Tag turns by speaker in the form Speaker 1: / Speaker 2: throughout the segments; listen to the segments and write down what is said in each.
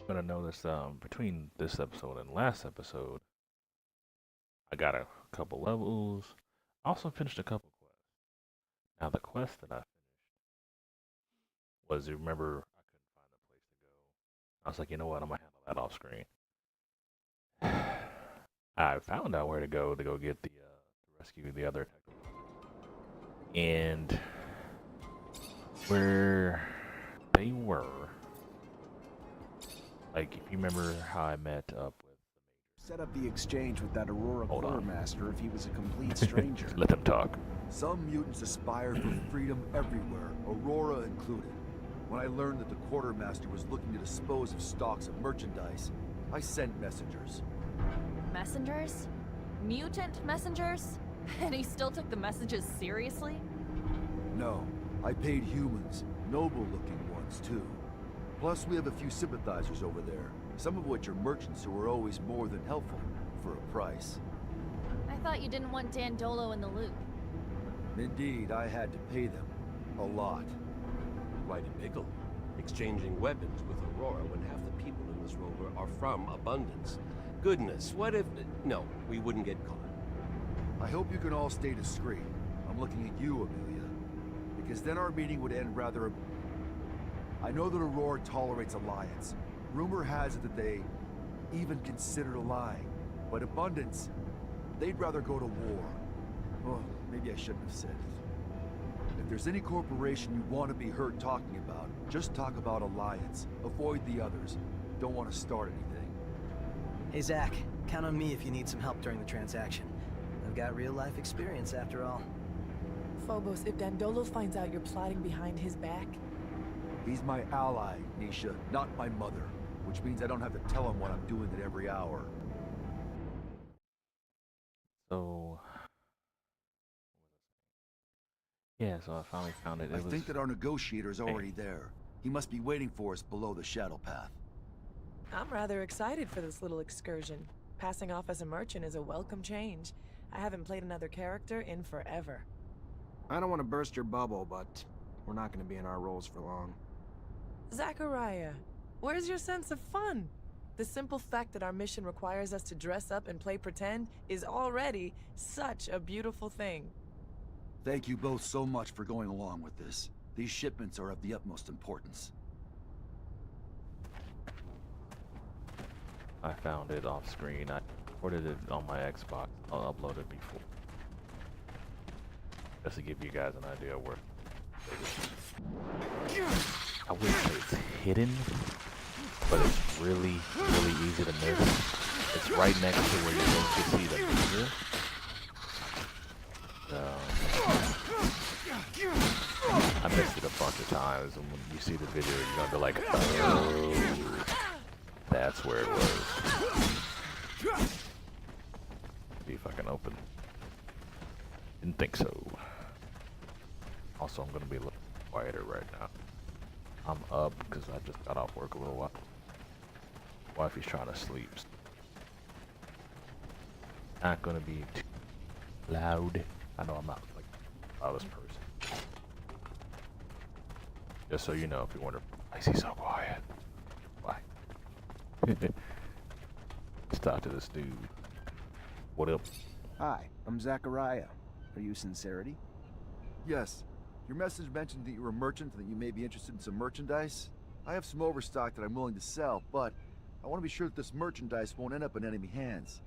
Speaker 1: But I noticed between this episode and last episode, I got a couple levels. I also finished a couple quests. Now the quest that I finished was, you remember, I couldn't find a place to go. I was like, you know what, I'm gonna handle that off screen. I found out where to go get the to rescue the other and where they were. Like, if you remember how I met up with
Speaker 2: Set up the exchange with that Aurora
Speaker 1: Hold on.
Speaker 2: Quartermaster if he was a complete stranger.
Speaker 1: Let them talk.
Speaker 3: Some mutants aspire for freedom everywhere, Aurora included. When I learned that the Quartermaster was looking to dispose of stocks of merchandise, I sent messengers.
Speaker 4: Messengers? Mutant messengers? And he still took the messages seriously?
Speaker 3: No, I paid humans, noble-looking ones too. Plus, we have a few sympathizers over there, some of which are merchants who are always more than helpful, for a price.
Speaker 4: I thought you didn't want Dandolo in the loop.
Speaker 3: Indeed, I had to pay them. A lot.
Speaker 5: Quite a pickle. Exchanging weapons with Aurora when half the people in this rover are from Abundance. Goodness, what if... No, we wouldn't get caught.
Speaker 3: I hope you can all stay discreet. I'm looking at you, Amelia. Because then our meeting would end rather... I know that Aurora tolerates alliance. Rumor has it that they even considered allying. But Abundance, they'd rather go to war. Oh, maybe I shouldn't have said it. If there's any corporation you want to be heard talking about, just talk about alliance. Avoid the others. Don't want to start anything.
Speaker 6: Hey Zach, count on me if you need some help during the transaction. I've got real-life experience after all.
Speaker 7: Phobos, if Dandolo finds out you're plotting behind his back...
Speaker 3: He's my ally, Nisha, not my mother. Which means I don't have to tell him what I'm doing at every hour.
Speaker 1: So, yeah, so I finally found it.
Speaker 3: I think that our negotiator's already there. He must be waiting for us below the shadow path.
Speaker 7: I'm rather excited for this little excursion. Passing off as a merchant is a welcome change. I haven't played another character in forever.
Speaker 2: I don't want to burst your bubble, but we're not going to be in our roles for long.
Speaker 7: Zachariah, where's your sense of fun? The simple fact that our mission requires us to dress up and play pretend is already such a beautiful thing.
Speaker 3: Thank you both so much for going along with this. These shipments are of the utmost importance.
Speaker 1: I found it off screen. I recorded it on my Xbox. I'll upload it before. Just to give you guys an idea where it is. I would say it's hidden, but it's really, really easy to miss. It's right next to where you're going to see the mirror. I missed it a bunch of times, and when you see the video, you're gonna be like, oh, that's where it was. See if I can open. Didn't think so. Also, I'm gonna be a little quieter right now. I'm up because I just got off work a little while. Wifey's trying to sleep. Not gonna be too loud. I know I'm not like the loudest person. Just so you know, if you wonder, why is he so quiet? Why? Let's talk to this dude. What up?
Speaker 2: Hi, I'm Zachariah. Are you Sincerity?
Speaker 3: Yes. Your message mentioned that you're a merchant and that you may be interested in some merchandise. I have some overstock that I'm willing to sell, but I want to be sure that this merchandise won't end up in enemy hands.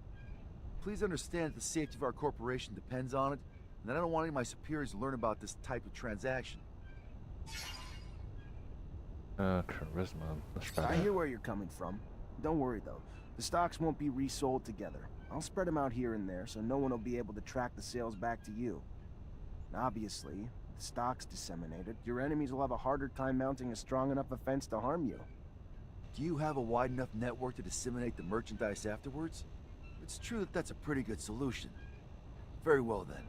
Speaker 3: Please understand that the safety of our corporation depends on it, and that I don't want any of my superiors to learn about this type of transaction.
Speaker 1: Charisma. Let's try
Speaker 2: I
Speaker 1: that.
Speaker 2: hear where you're coming from. Don't worry though, the stocks won't be resold together. I'll spread them out here and there so no one will be able to track the sales back to you. And obviously, with the stocks disseminated, your enemies will have a harder time mounting a strong enough offense to harm you.
Speaker 3: Do you have a wide enough network to disseminate the merchandise afterwards? It's true that that's a pretty good solution. Very well then.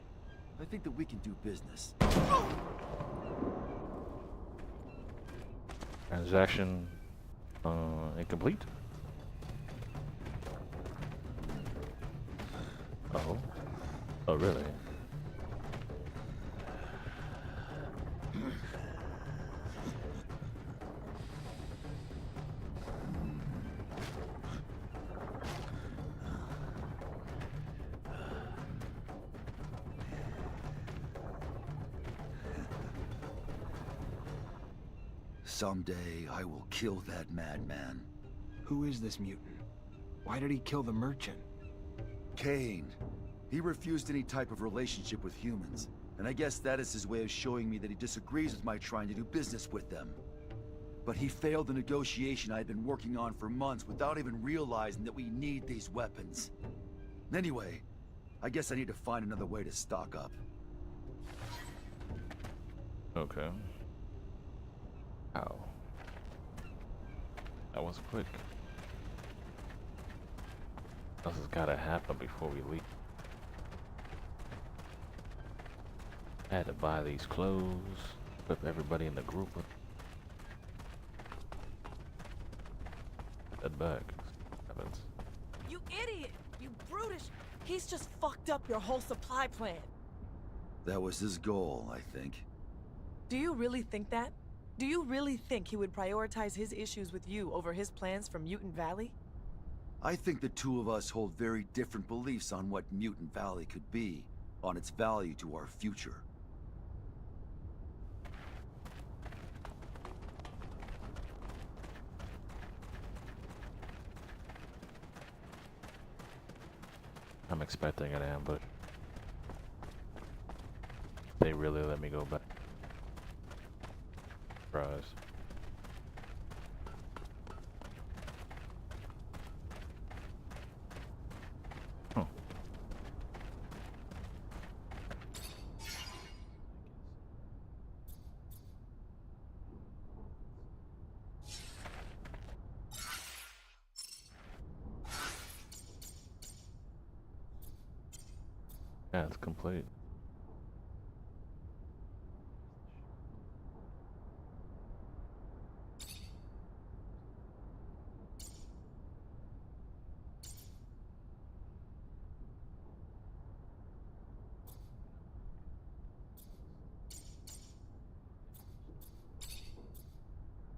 Speaker 3: I think that we can do business.
Speaker 1: Transaction incomplete. Oh. Oh, really?
Speaker 3: Someday I will kill that madman.
Speaker 2: Who is this mutant? Why did he kill the merchant?
Speaker 3: Kane. He refused any type of relationship with humans, and I guess that is his way of showing me that he disagrees with my trying to do business with them. But he failed the negotiation I had been working on for months without even realizing that we need these weapons. Anyway, I guess I need to find another way to stock up.
Speaker 1: Okay. Ow. That was quick. This has gotta happen before we leave. I had to buy these clothes, equip everybody in the group with that bag. Heavens.
Speaker 7: You idiot! You brutish! He's just fucked up your whole supply plan.
Speaker 3: That was his goal, I think.
Speaker 7: Do you really think that? Do you really think he would prioritize his issues with you over his plans for Mutant Valley?
Speaker 3: I think the two of us hold very different beliefs on what Mutant Valley could be, on its value to our future.
Speaker 1: I'm expecting an ambush. They really let me go back. Surprise. Huh. Yeah, it's complete.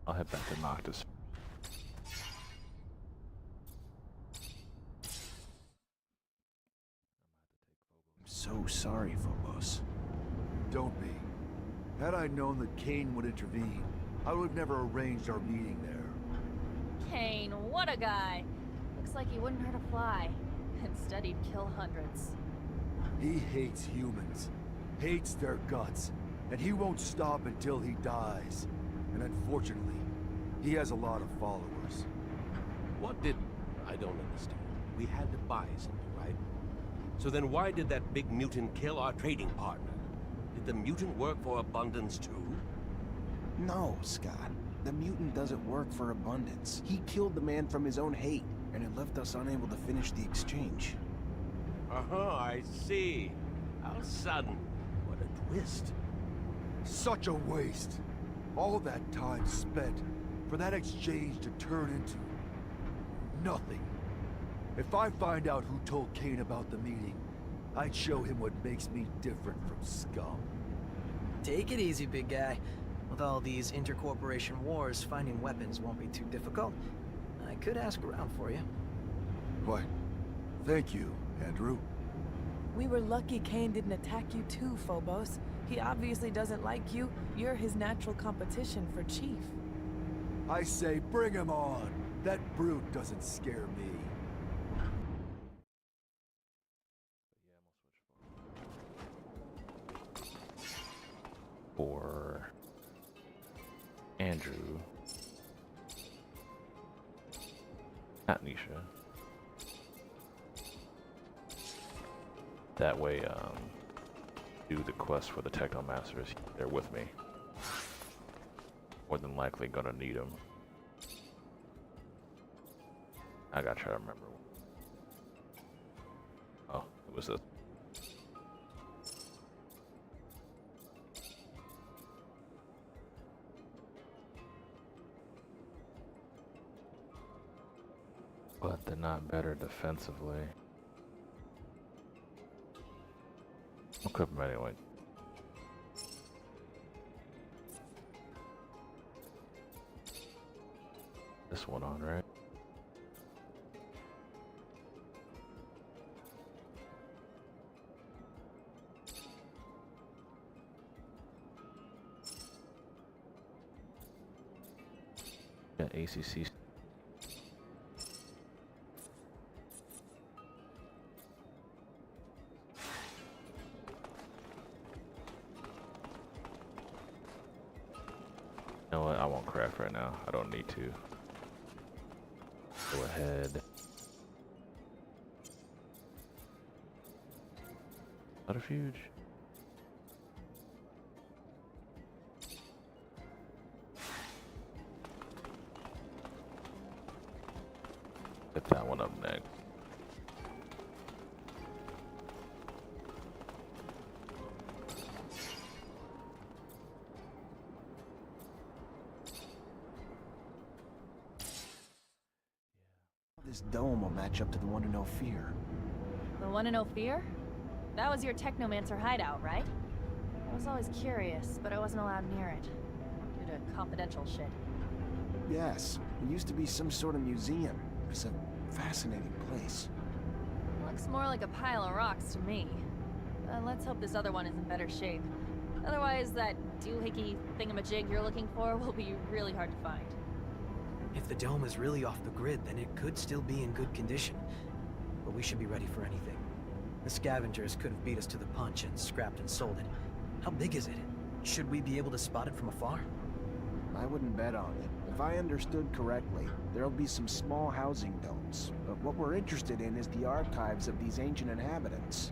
Speaker 1: I'll head back to Noctis.
Speaker 2: I'm so sorry, Phobos.
Speaker 3: Don't be. Had I known that Kane would intervene, I would have never arranged our meeting there.
Speaker 4: Kane, what a guy. Looks like he wouldn't hurt a fly. Instead, he'd kill hundreds.
Speaker 3: He hates humans, hates their guts, and he won't stop until he dies. And unfortunately, he has a lot of followers.
Speaker 5: What did... I don't understand. We had to buy something, right? So then why did that big mutant kill our trading partner? Did the mutant work for Abundance too?
Speaker 2: No, Scott. The mutant doesn't work for Abundance. He killed the man from his own hate, and it left us unable to finish the exchange.
Speaker 5: I see. How sudden. What a twist.
Speaker 3: Such a waste. All that time spent for that exchange to turn into nothing. If I find out who told Kane about the meeting, I'd show him what makes me different from scum.
Speaker 6: Take it easy, big guy. With all these intercorporation wars, finding weapons won't be too difficult. I could ask around for you.
Speaker 3: Why, thank you, Andrew.
Speaker 7: We were lucky Kane didn't attack you too, Phobos. He obviously doesn't like you. You're his natural competition for chief.
Speaker 3: I say bring him on. That brute doesn't scare me.
Speaker 1: For Andrew, not Nisha. That way, do the quest for the Technomancers. They're with me. More than likely gonna need them. I gotta try to remember. Oh, it was this. But they're not better defensively. Equip them anyway. This one on, right? The ACC. You know what? I won't craft right now. I don't need to. Go ahead. Subterfuge. Get that one up next.
Speaker 2: This dome will match up to the one in Ophir.
Speaker 4: The one in Ophir? That was your Technomancer hideout, right? I was always curious, but I wasn't allowed near it. Due to confidential shit.
Speaker 2: Yes, it used to be some sort of museum. It's a fascinating place.
Speaker 4: Looks more like a pile of rocks to me. Let's hope this other one is in better shape. Otherwise, that doohickey thingamajig you're looking for will be really hard to find.
Speaker 6: If the dome is really off the grid, then it could still be in good condition. But we should be ready for anything. The scavengers could have beat us to the punch and scrapped and sold it. How big is it? Should we be able to spot it from afar?
Speaker 2: I wouldn't bet on it. If I understood correctly, there'll be some small housing domes. But what we're interested in is the archives of these ancient inhabitants.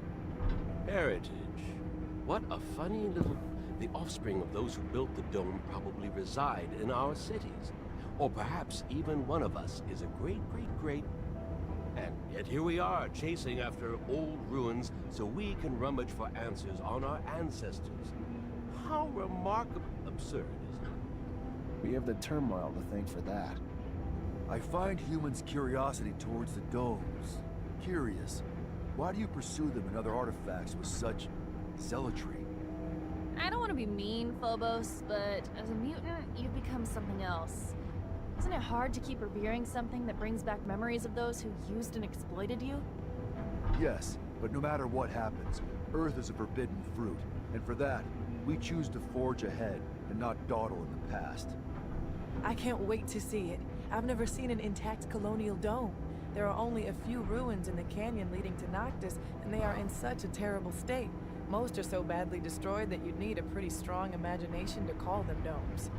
Speaker 5: Heritage. What a funny little... The offspring of those who built the dome probably reside in our cities. Or perhaps even one of us is a great... And yet here we are, chasing after old ruins so we can rummage for answers on our ancestors. How remarkably absurd, isn't it?
Speaker 2: We have the turmoil to thank for that.
Speaker 3: I find humans' curiosity towards the domes curious. Why do you pursue them and other artifacts with such zealotry?
Speaker 4: I don't want to be mean, Phobos, but as a mutant, you've become something else. Isn't it hard to keep revering something that brings back memories of those who used and exploited you?
Speaker 3: Yes, but no matter what happens, Earth is a forbidden fruit, and for that, we choose to forge ahead and not dawdle in the past.
Speaker 7: I can't wait to see it. I've never seen an intact colonial dome. There are only a few ruins in the canyon leading to Noctis, and they are in such a terrible state. Most are so badly destroyed that you'd need a pretty strong imagination to call them domes.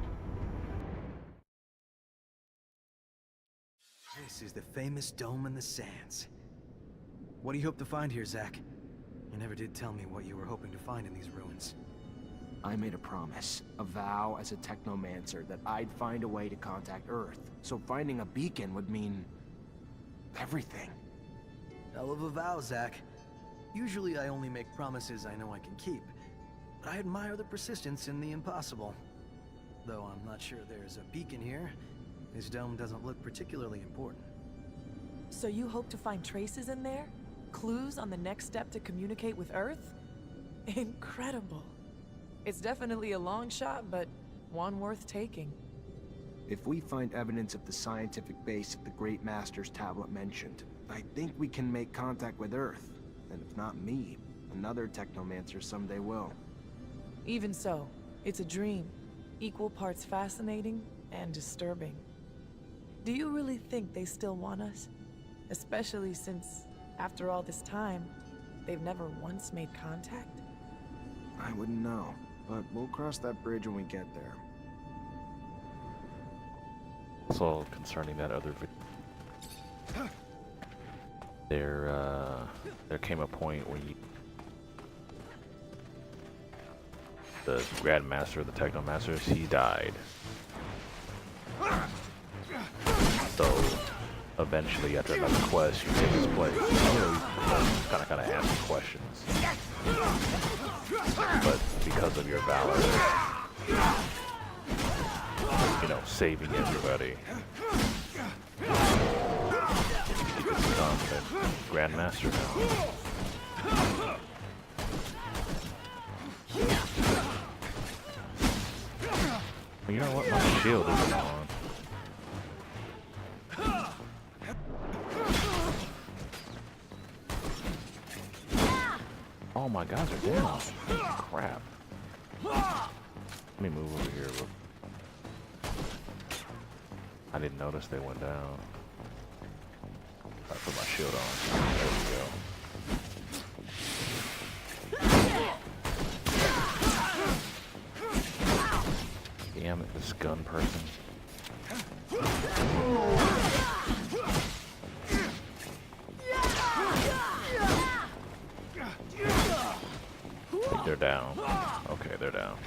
Speaker 6: This is the famous dome in the sands. What do you hope to find here, Zack? You never did tell me what you were hoping to find in these ruins.
Speaker 2: I made a promise, a vow as a Technomancer, that I'd find a way to contact Earth. So finding a beacon would mean... everything.
Speaker 6: Hell of a vow, Zack. Usually I only make promises I know I can keep. But I admire the persistence in the impossible. Though I'm not sure there's a beacon here, this dome doesn't look particularly important.
Speaker 7: So you hope to find traces in there? Clues on the next step to communicate with Earth? Incredible. It's definitely a long shot, but one worth taking.
Speaker 2: If we find evidence of the scientific base of the Great Master's tablet mentioned, I think we can make contact with Earth. And if not me, another Technomancer someday will.
Speaker 7: Even so, it's a dream. Equal parts fascinating and disturbing. Do you really think they still want us? Especially since, after all this time, they've never once made contact?
Speaker 2: I wouldn't know, but we'll cross that bridge when we get there.
Speaker 1: Also, concerning that other video, there came a point where the Grand Master of the Technomancers, he died. So, eventually, after another quest, you take his place. You know, kind of answer questions. But because of your valor, you know, saving everybody, you become the Grand Master now. You know what? My shield isn't on. Oh, my guys are down. Crap. Let me move over here. I didn't notice they went down. I put my shield on. There we go. Damn it, this gun person. I think they're down. Okay, they're down.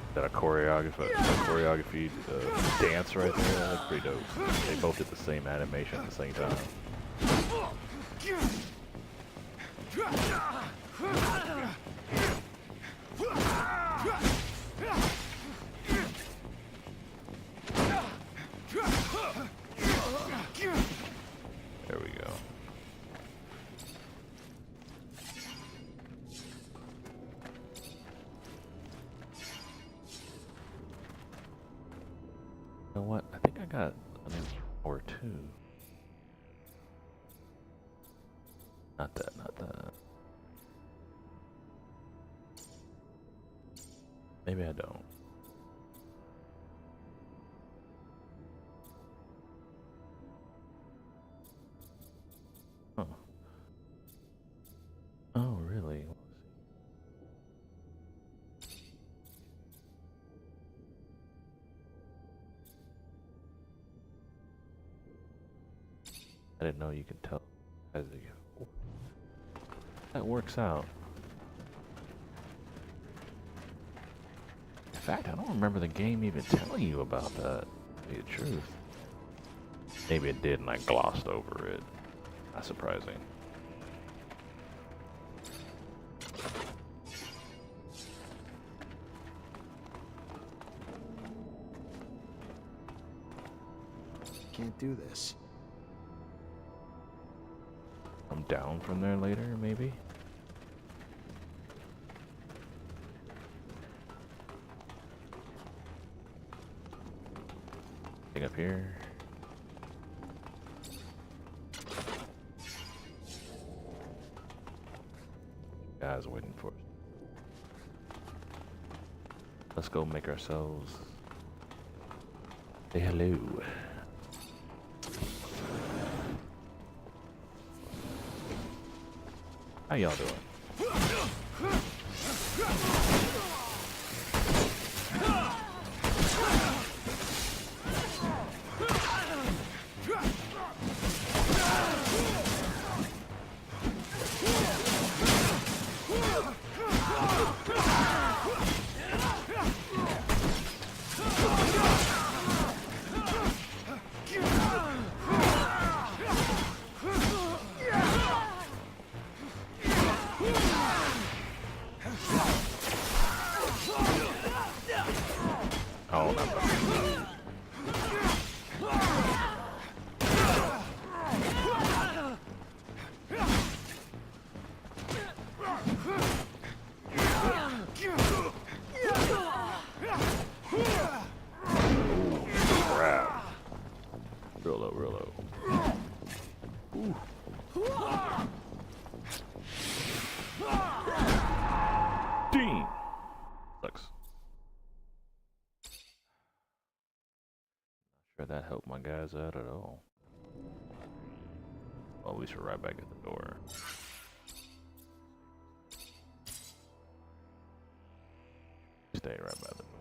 Speaker 1: Is that a choreography dance right there? That's pretty dope. They both did the same animation at the same time. There we go. You know what? I think I got an or two. Not that, not that. Maybe I don't. Huh. Oh, really? Let's see. I didn't know you could tell as you go. That works out. In fact, I don't remember the game even telling you about that, to tell you the truth. Maybe it did and I glossed over it. Not surprising.
Speaker 2: Can't do this.
Speaker 1: I'm down from there later, maybe? Thing up here. Guys waiting for us. Let's go make ourselves say hello. How y'all doing? Oh, not bad. Crap. Real low, real low. Ooh. Dang. Sucks. Not sure that helped my guys out at all. Well, at least we're right back at the door. Stay right by the door.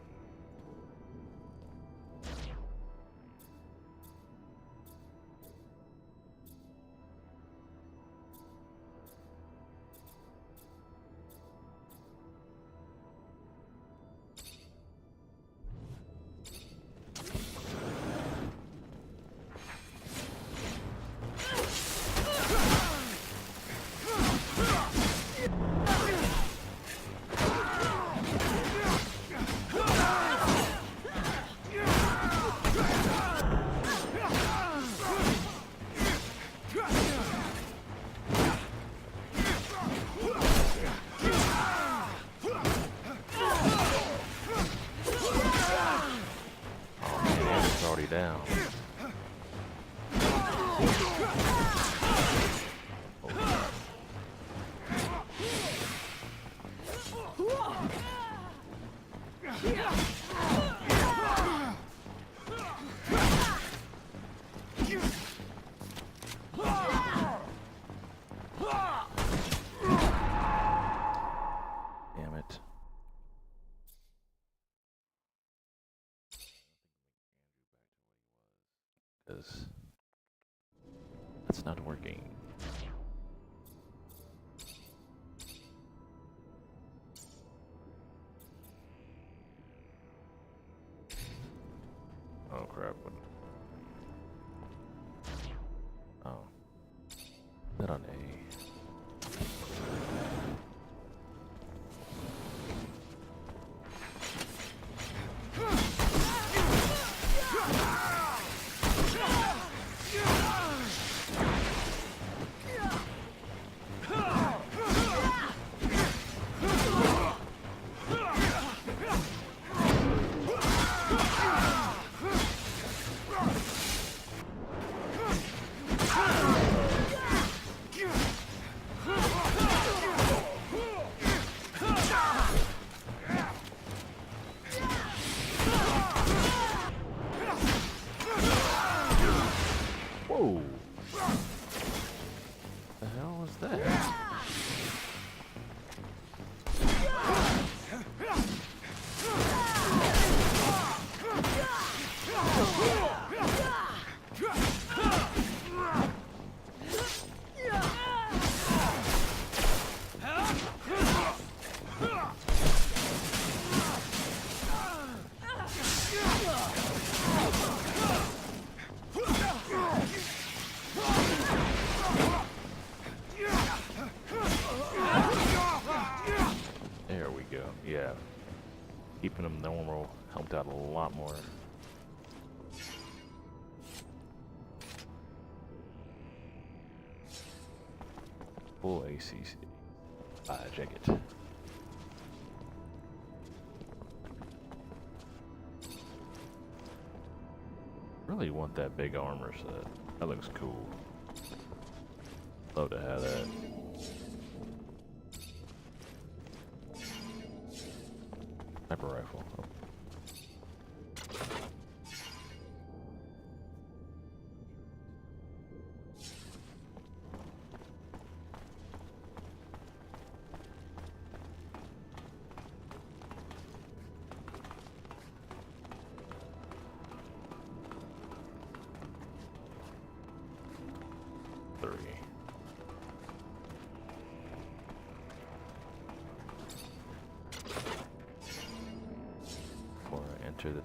Speaker 1: Down. Oh, Damn it. Because that's not working. Oh crap. Oh. That on A. Whoa! The hell was that? There we go. Yeah. Keeping them normal helped out a lot more. Full ACC. Check it. Really want that big armor set. That looks cool. Love to have that. Sniper rifle. Oh. Enter the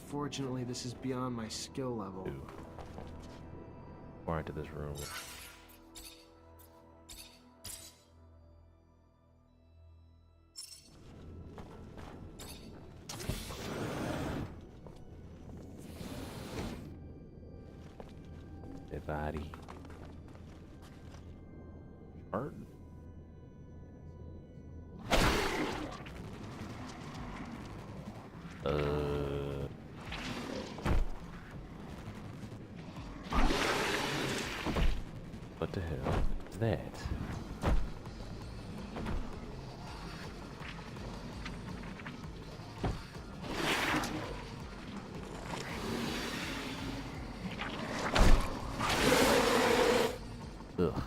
Speaker 2: Fortunately, this is beyond my skill level.
Speaker 1: two. Far into this room. Dead body. Art. What the hell is that? Ugh.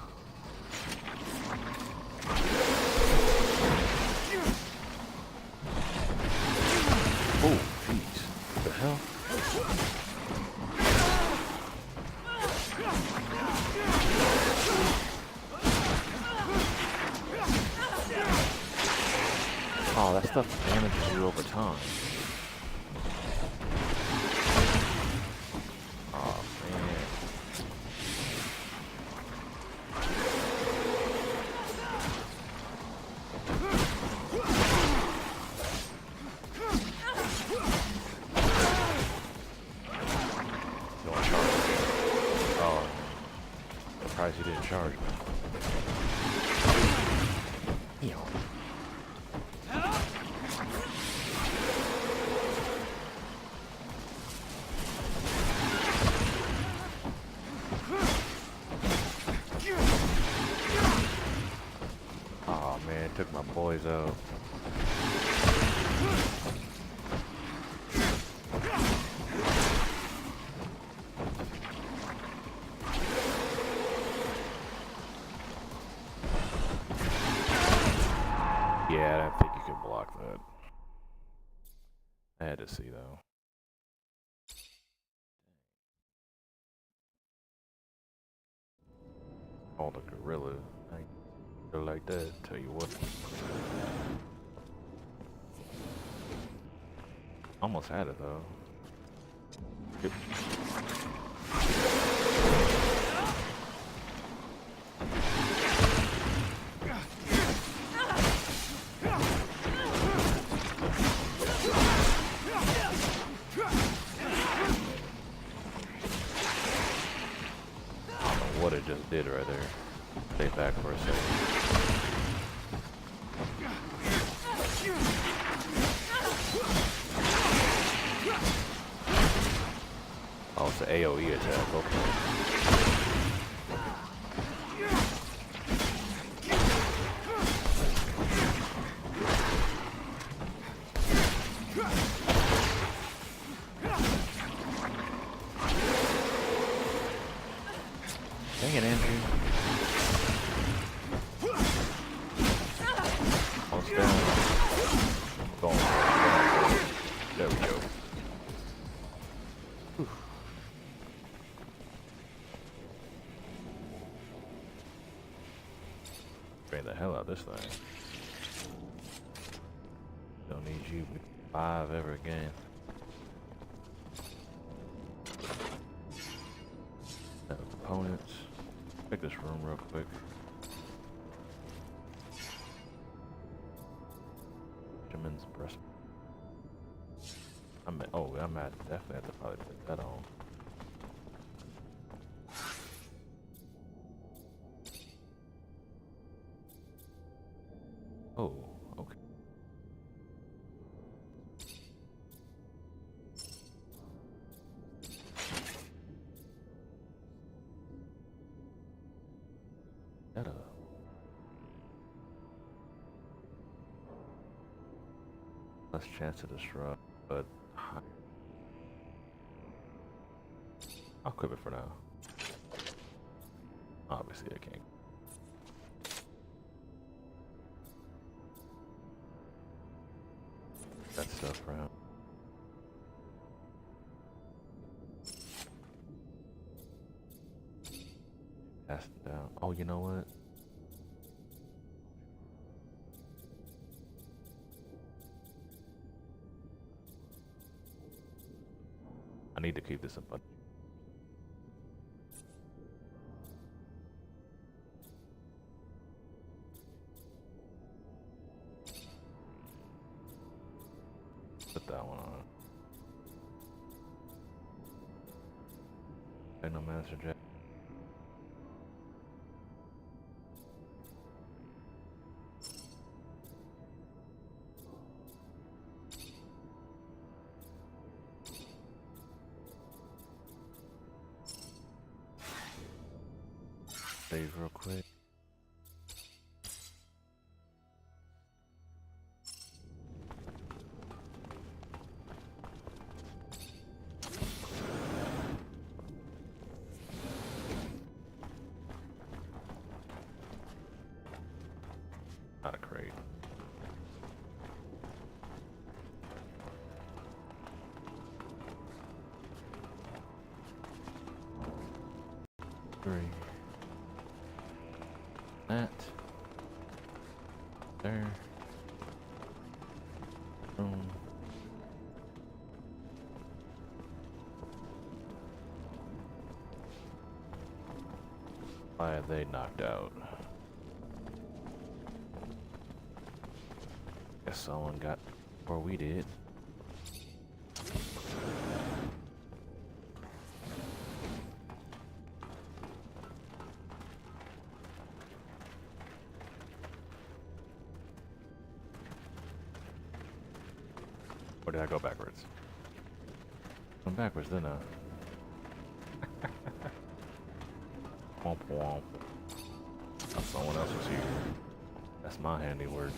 Speaker 1: Oh, jeez. What the hell? Oh, that stuff damages you over time. Oh, man. Don't charge me. Oh, surprised you didn't charge me. Ew. Oh man, it took my boys out. Yeah, I didn't think you could block that. I had to see though. All the gorillas. I ain't go like that, tell you what. Almost had it though. Yep. What it just did right there. Stay back for a second. Oh, it's an AoE attack, okay. Dang it, Andrew. Almost down. Going. There we go. Whew. Drain the hell out of this thing. Don't need you with 5 ever again. Components. Check this room real quick. Benjamin's breast. I might definitely have to probably put that on. Oh, okay. That less chance to disrupt, but I'll equip it for now. Obviously, I can't. That stuff around. Pass it down. Oh, you know what? I need to keep this in budget. Put that one on. Technomancer Jack. Save real quick. Not a crate. Three. That. There. Boom. Why are they knocked out? Guess someone got before we did. Or did I go backwards? I'm backwards, didn't I? Womp womp. Oh, someone else was here. That's my handiwork.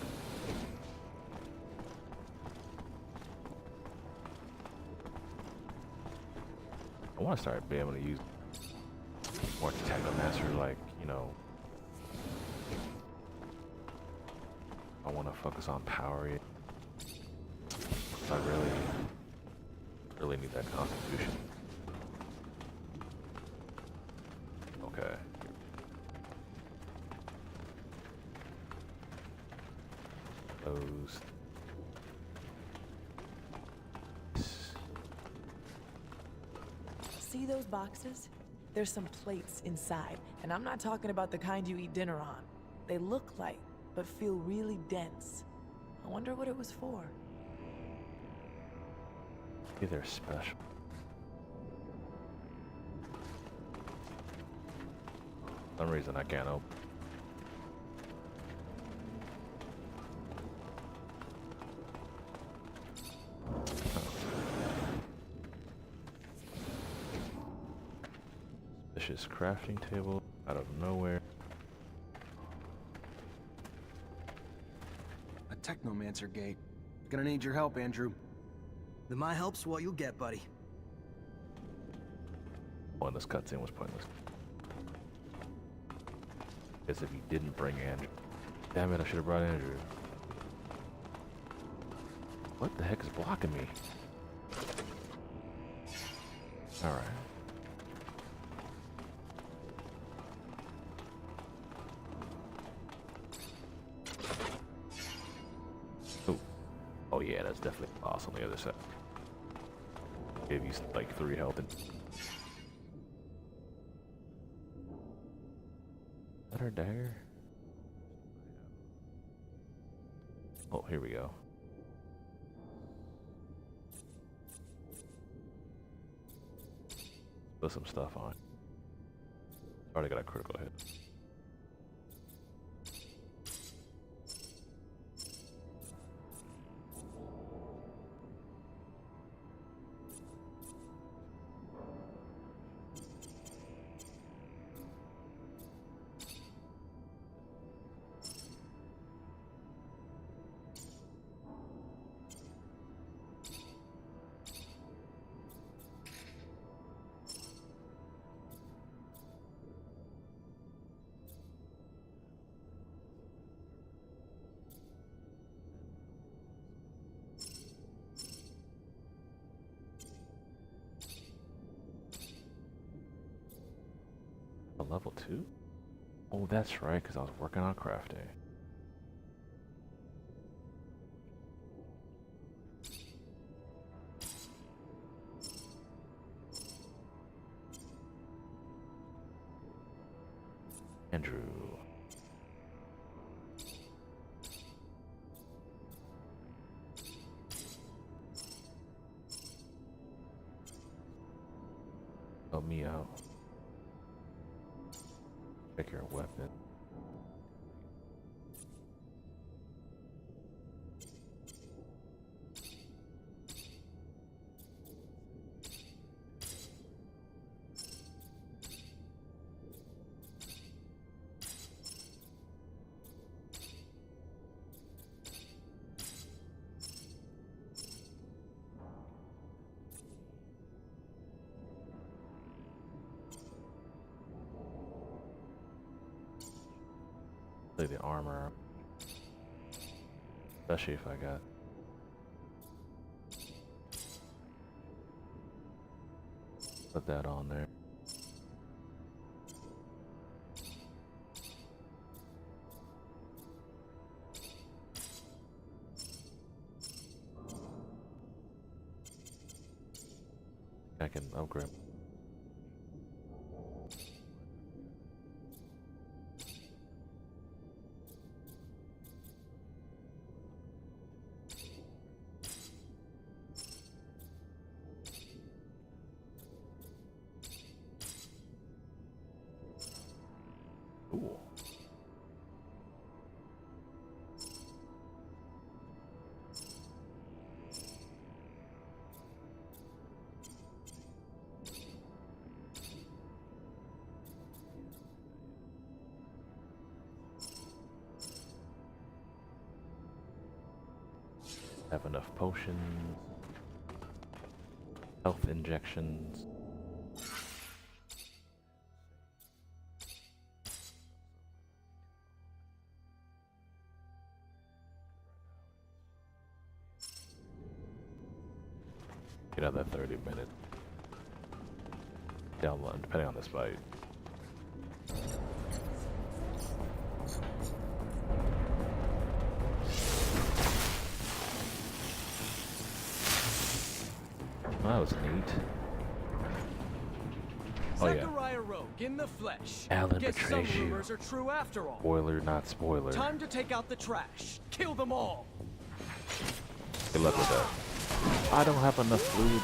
Speaker 1: want to start being able to use more Technomancer, like, you know, I want to focus on power. I really need that constitution. Okay. Those.
Speaker 7: See those boxes? There's some plates inside, and I'm not talking about the kind you eat dinner on. They look light, but feel really dense. I wonder what it was for.
Speaker 1: Maybe they're special. For some reason I can't open. Suspicious crafting table out of nowhere.
Speaker 2: A Technomancer gate. Gonna need your help, Andrew.
Speaker 6: Then my help's what you'll get, buddy.
Speaker 1: Oh, and this cutscene was pointless. Guess if you didn't bring Andrew. Damn it, I should have brought Andrew. What the heck is blocking me? Alright. Oh. Oh yeah, that's definitely a boss on the other side. Gave you like 3 health and... Is that her dagger? Oh, here we go. Put some stuff on. Already got a critical hit. A level 2? Oh, that's right, because I was working on crafting. Andrew. Help me out. Check your weapon. Play the armor, especially if I got put that on there. I can upgrade. Cool. Have enough potions, health injections. Get out that 30 minutes. Download, depending on this fight. That was neat. Oh yeah.
Speaker 8: Zachariah Rogue in the flesh.
Speaker 1: Alan
Speaker 8: Guess some
Speaker 1: betrays you.
Speaker 8: rumors are true after all.
Speaker 1: Spoiler, not spoiler.
Speaker 8: Time to take out the trash. Kill them all.
Speaker 1: Good luck with that. I don't have enough fluid.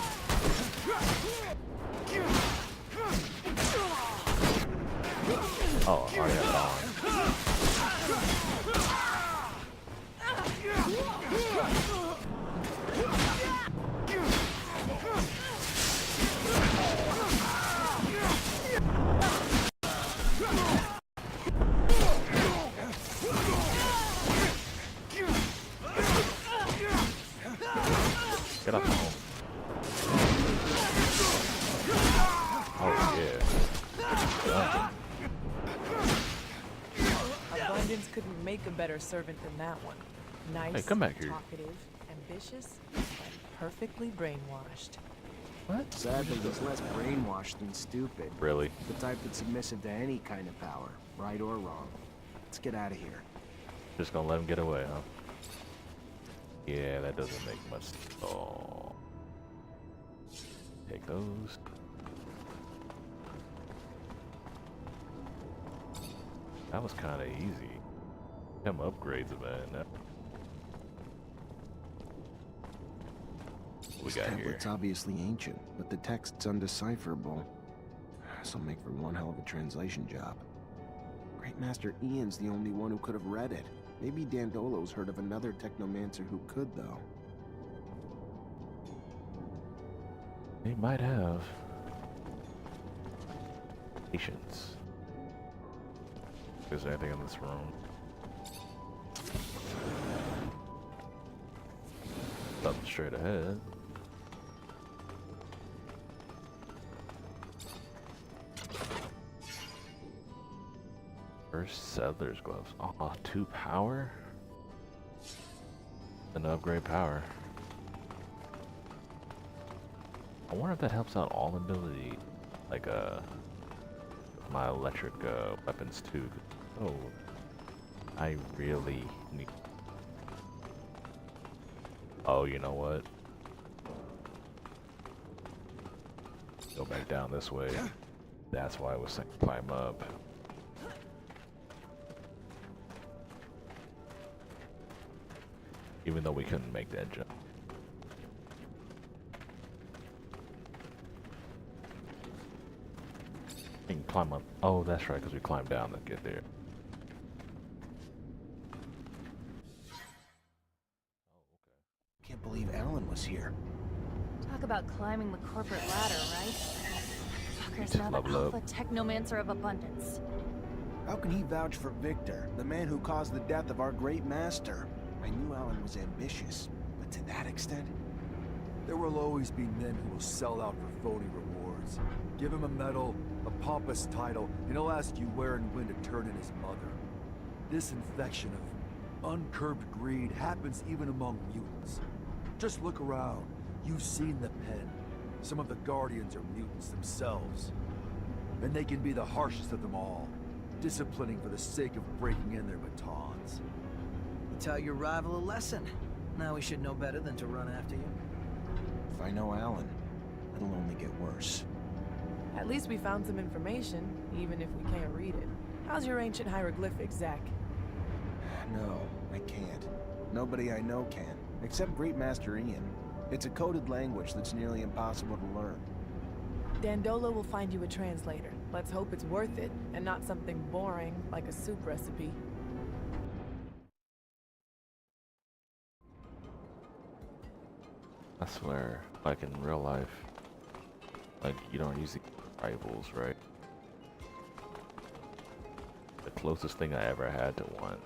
Speaker 1: Oh, I already have it on. Get up home. Oh yeah.
Speaker 7: Abundance couldn't make a better servant than that one. Nice,
Speaker 1: Hey, come back here.
Speaker 7: talkative, ambitious, and perfectly brainwashed.
Speaker 1: What?
Speaker 2: Sadly, he's less brainwashed than stupid.
Speaker 1: Really?
Speaker 2: The type that's submissive to any kind of power, right or wrong. Let's get out of here.
Speaker 1: Just gonna let him get away, huh? Yeah, that doesn't make much. Oh. Take those. That was kind of easy. Them upgrades have been. What we
Speaker 2: This
Speaker 1: got here?
Speaker 2: tablet's obviously ancient, but the text's undecipherable. This'll make for one hell of a translation job. Great Master Ian's the only one who could have read it. Maybe Dandolo's heard of another Technomancer who could, though.
Speaker 1: They might have. Patience. Is there anything in this room? Something straight ahead. First settler's gloves. Oh, 2 power? An upgrade power. I wonder if that helps out all ability, like my electric weapons too. Oh, I really need. Oh, you know what? Go back down this way. That's why I was saying climb up. Even though we couldn't make that jump. You can climb up. Oh, that's right, because we climbed down to get there.
Speaker 2: Can't believe Alan was here.
Speaker 4: Talk about climbing the corporate ladder, right? Fucker's
Speaker 1: just
Speaker 4: now the
Speaker 1: level up.
Speaker 4: alpha technomancer of abundance.
Speaker 2: How can he vouch for Victor, the man who caused the death of our great master? I knew Alan was ambitious, but to that extent?
Speaker 3: There will always be men who will sell out for phony rewards. Give him a medal, a pompous title, and he'll ask you where and when to turn in his mother. This infection of uncurbed greed happens even among mutants. Just look around. You've seen the pen. Some of the Guardians are mutants themselves. And they can be the harshest of them all, disciplining for the sake of breaking in their batons.
Speaker 6: You taught your rival a lesson. Now we should know better than to run after you.
Speaker 2: If I know Alan, it'll only get worse.
Speaker 7: At least we found some information, even if we can't read it. How's your ancient hieroglyphics, Zach?
Speaker 2: No, I can't. Nobody I know can, except Great Master Ian. It's a coded language that's nearly impossible to learn.
Speaker 7: Dandolo will find you a translator. Let's hope it's worth it, and not something boring like a soup recipe.
Speaker 1: I swear, like in real life, like you don't use the rivals, right? The closest thing I ever had to one,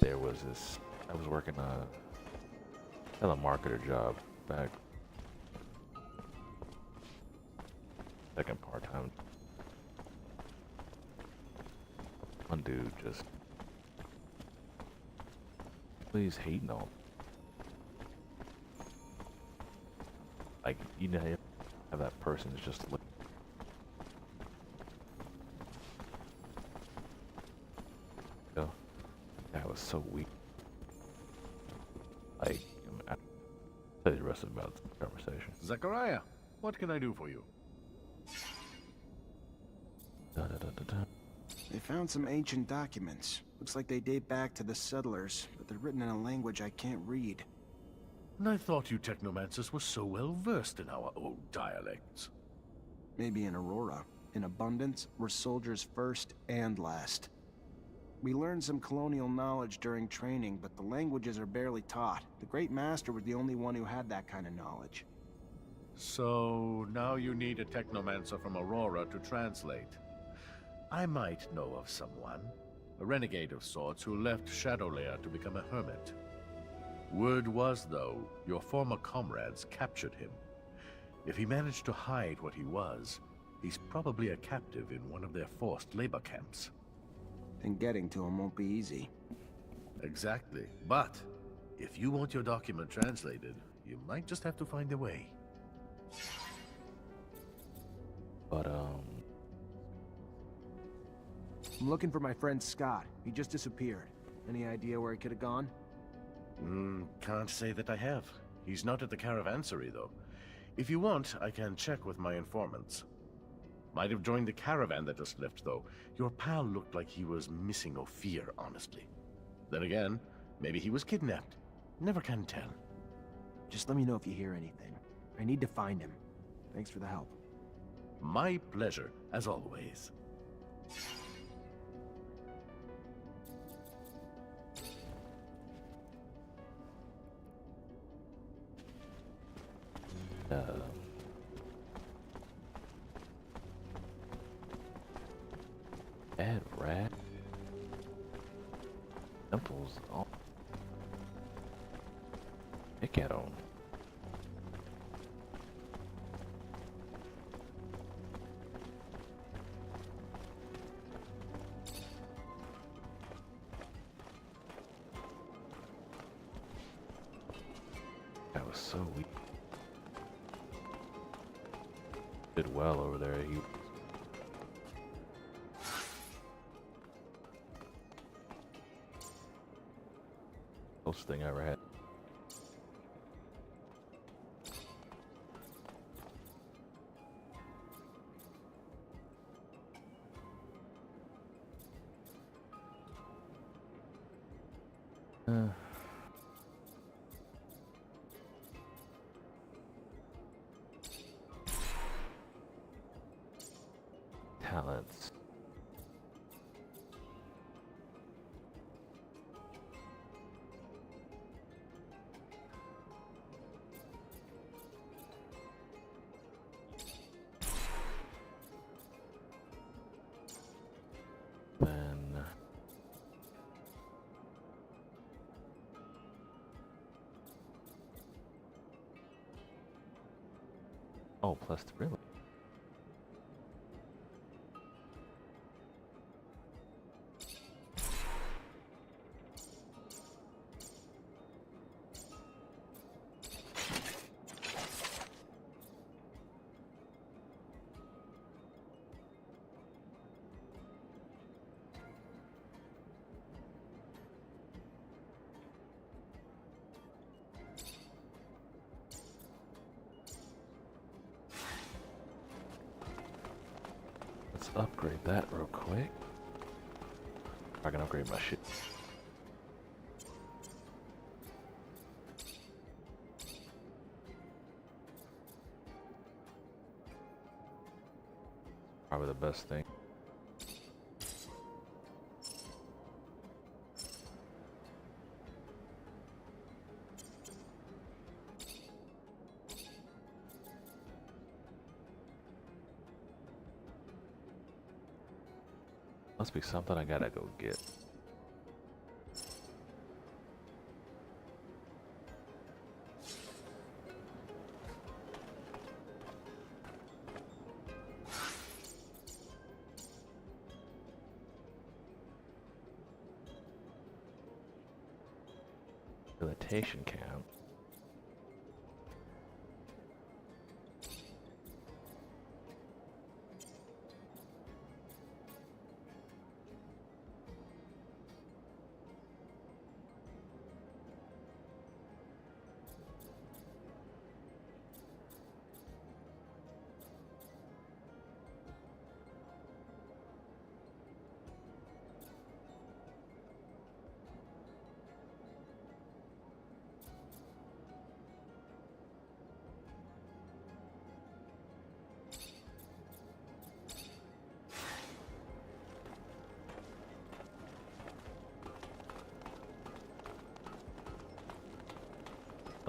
Speaker 1: there was this, I was working a telemarketer job back, second part-time. One dude just, please hating on. Like, you know, you have that person's just look. Yo, that was so weak. Like, I'll tell you the rest about the conversation.
Speaker 9: Zachariah, what can I do for you?
Speaker 1: Da-da-da-da-da.
Speaker 2: They found some ancient documents. Looks like they date back to the settlers, but they're written in a language I can't read.
Speaker 9: And I thought you Technomancers were so well versed in our old dialects.
Speaker 2: Maybe in Aurora. In Abundance, we're soldiers first and last. We learned some colonial knowledge during training, but the languages are barely taught. The Great Master was the only one who had that kind of knowledge.
Speaker 9: So now you need a Technomancer from Aurora to translate. I might know of someone, a renegade of sorts who left Shadowlair to become a hermit. Word was, though, your former comrades captured him. If he managed to hide what he was, he's probably a captive in one of their forced labor camps.
Speaker 2: Then getting to him won't be easy.
Speaker 9: Exactly. But if you want your document translated, you might just have to find a way.
Speaker 1: But,
Speaker 2: I'm looking for my friend Scott. He just disappeared. Any idea where he could have gone?
Speaker 9: Can't say that I have. He's not at the caravansary, though. If you want, I can check with my informants. Might have joined the caravan that just left, though. Your pal looked like he was missing Ophir, honestly. Then again, maybe he was kidnapped. Never can tell.
Speaker 2: Just let me know if you hear anything. I need to find him. Thanks for the help.
Speaker 9: My pleasure, as always.
Speaker 1: Bad rat. Temples on. Pick at him. That was so weak. Did well over there. He closest thing I ever had. Talents. Then oh, plus three. Really? Let's upgrade that real quick. I can upgrade my shit. Probably the best thing. Must be something I gotta go get. Facilitation camp.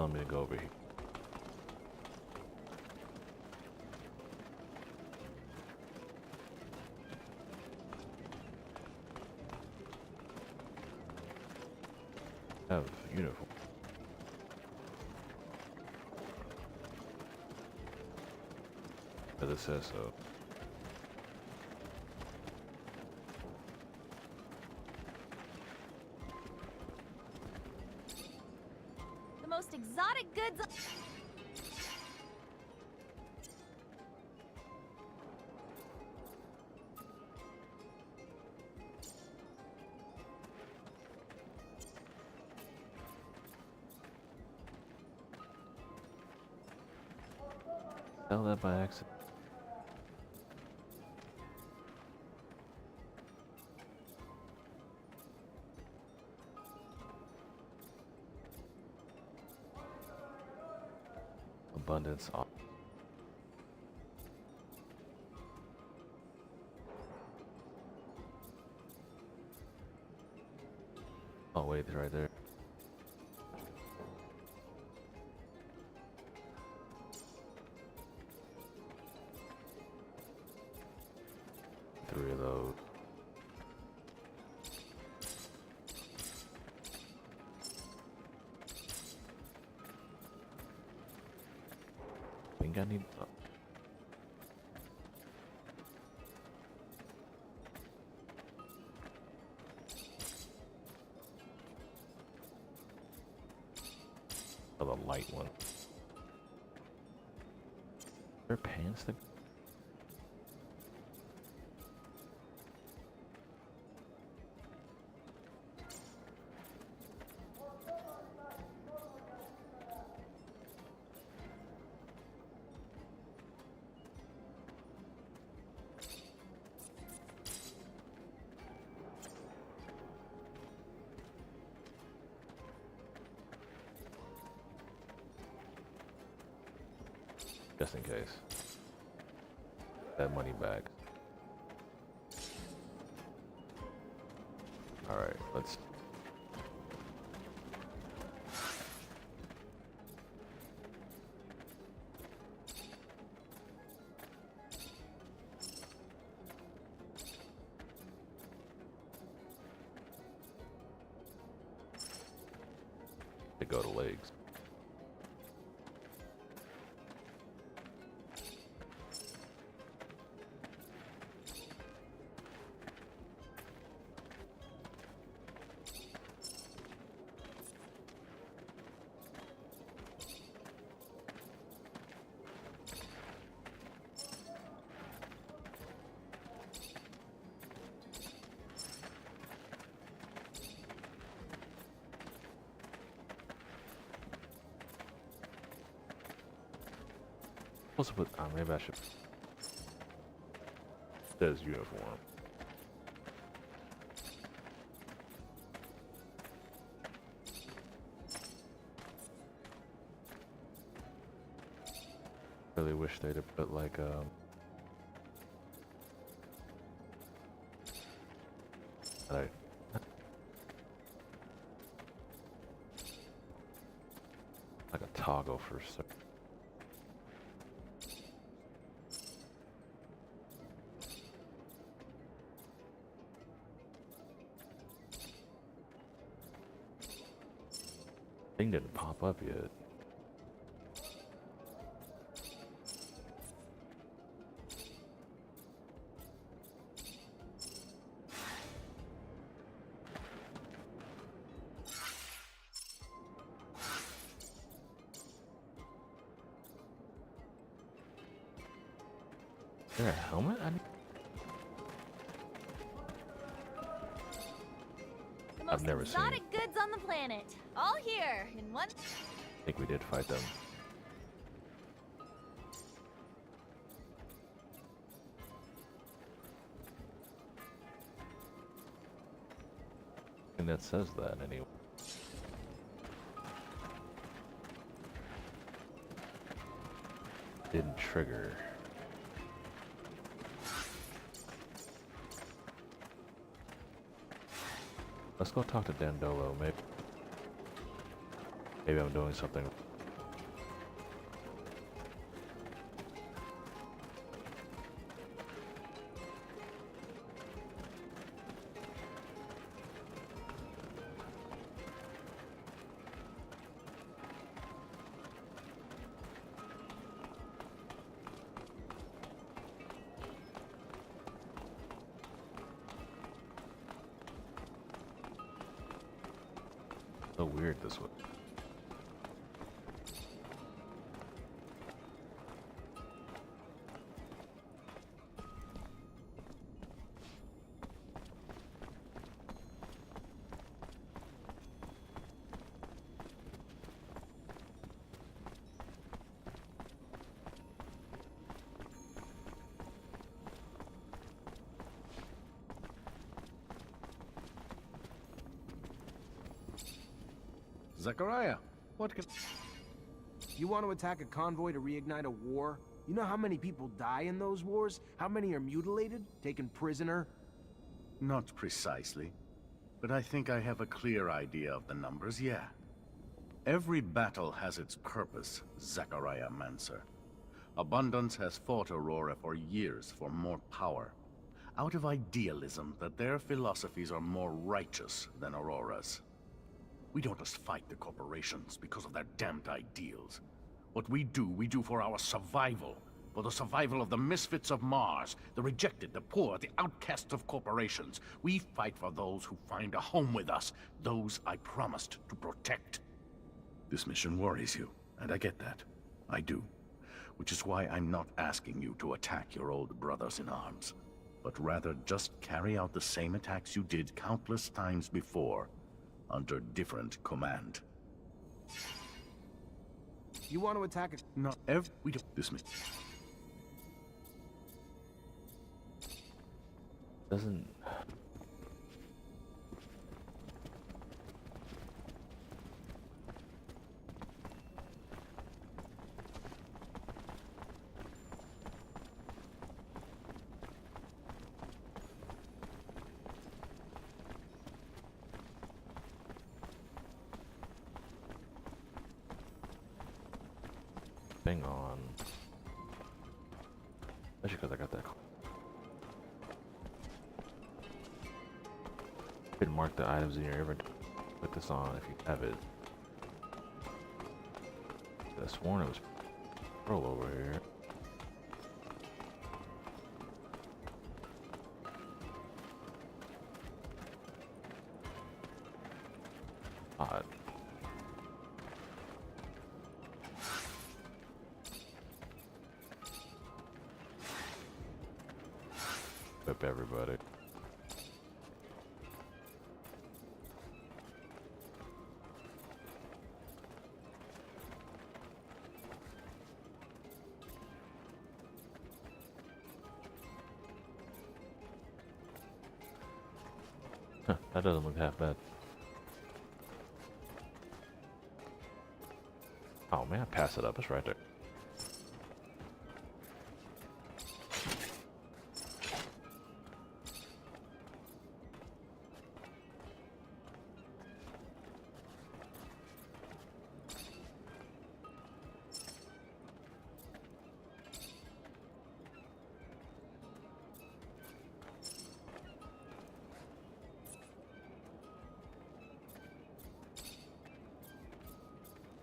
Speaker 1: telling me to go over here. Have uniform. But it says so.
Speaker 4: The most exotic goods.
Speaker 1: Sell that by accident. Abundance off. Oh wait, it's right there. Three of those. I think I need. Oh, the light one. Their pants that. Just in case. That money back. Alright, let's. They go to legs. Also put. Maybe I should. Says uniform. Really wish they'd have put like like a toggle for certain. Thing didn't pop up yet. Is there a helmet?
Speaker 4: The most
Speaker 1: never seen.
Speaker 4: exotic goods on the planet. All here in one.
Speaker 1: I think we did fight them. And that says that anyway. Didn't trigger. Let's go talk to Dandolo, maybe I'm doing something So weird this way.
Speaker 9: Zachariah, what can...
Speaker 2: You want to attack a convoy to reignite a war? You know how many people die in those wars? How many are mutilated? Taken prisoner?
Speaker 9: Not precisely, but I think I have a clear idea of the numbers, yeah. Every battle has its purpose, Zachariah Mancer. Abundance has fought Aurora for years for more power, out of idealism that their philosophies are more righteous than Aurora's. We don't just fight the corporations because of their damned ideals. What we do for our survival. For the survival of the misfits of Mars, the rejected, the poor, the outcasts of corporations. We fight for those who find a home with us, those I promised to protect. This mission worries you, and I get that. I do. Which is why I'm not asking you to attack your old brothers in arms, but rather just carry out the same attacks you did countless times before, under different command.
Speaker 2: You want to attack a...
Speaker 9: Not every... We don't... Dismiss.
Speaker 1: Doesn't... thing on. Especially because I got that. You can mark the items in your inventory. Put this on if you have it. I could have sworn it was roll over here. Odd. Whip everybody. Huh, that doesn't look half bad. Oh man, pass it up. It's right there.